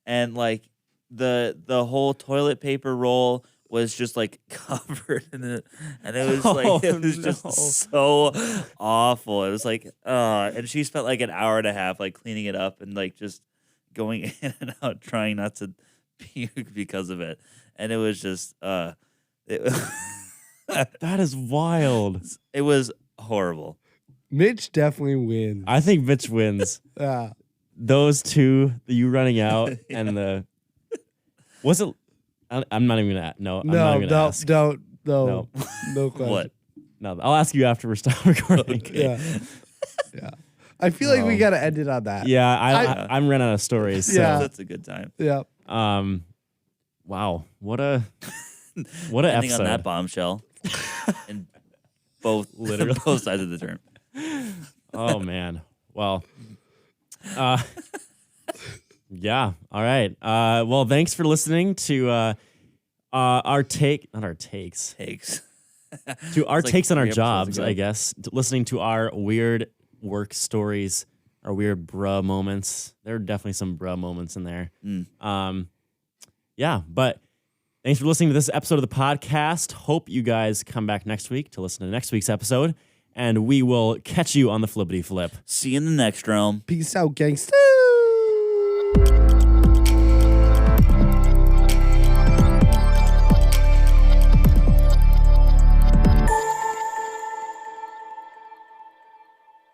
Speaker 3: And like the whole toilet paper roll was just like covered in it, and it was like just so awful. It was like, and she spent like an hour and a half like cleaning it up and like just going in and out, trying not to puke because of it. And it was just
Speaker 1: that is wild.
Speaker 3: It was horrible.
Speaker 2: Mitch definitely wins.
Speaker 1: I think Mitch wins.
Speaker 2: Yeah.
Speaker 1: Those two, you running out and the was it? I'm not even gonna. No, I'm not even gonna ask.
Speaker 2: No question.
Speaker 3: What?
Speaker 1: No, I'll ask you after we're done recording.
Speaker 2: Yeah. I feel like we gotta end it on that.
Speaker 1: Yeah, I'm running out of stories. So.
Speaker 2: Yeah.
Speaker 3: That's a good time.
Speaker 2: Yeah.
Speaker 1: Wow, what a
Speaker 3: Ending
Speaker 1: episode
Speaker 3: on that bombshell. In
Speaker 1: literally
Speaker 3: both sides of the term.
Speaker 1: Oh man. Well. Yeah. All right. Well, thanks for listening to our takes. To our
Speaker 3: It's like
Speaker 1: takes on our
Speaker 3: 3 episodes
Speaker 1: jobs,
Speaker 3: ago.
Speaker 1: I guess. Listening to our weird work stories, our weird bruh moments. There are definitely some bruh moments in there. Yeah, but thanks for listening to this episode of the podcast. Hope you guys come back next week to listen to next week's episode, and we will catch you on the flippity flip.
Speaker 3: See you in the next realm.
Speaker 2: Peace out, gangsta.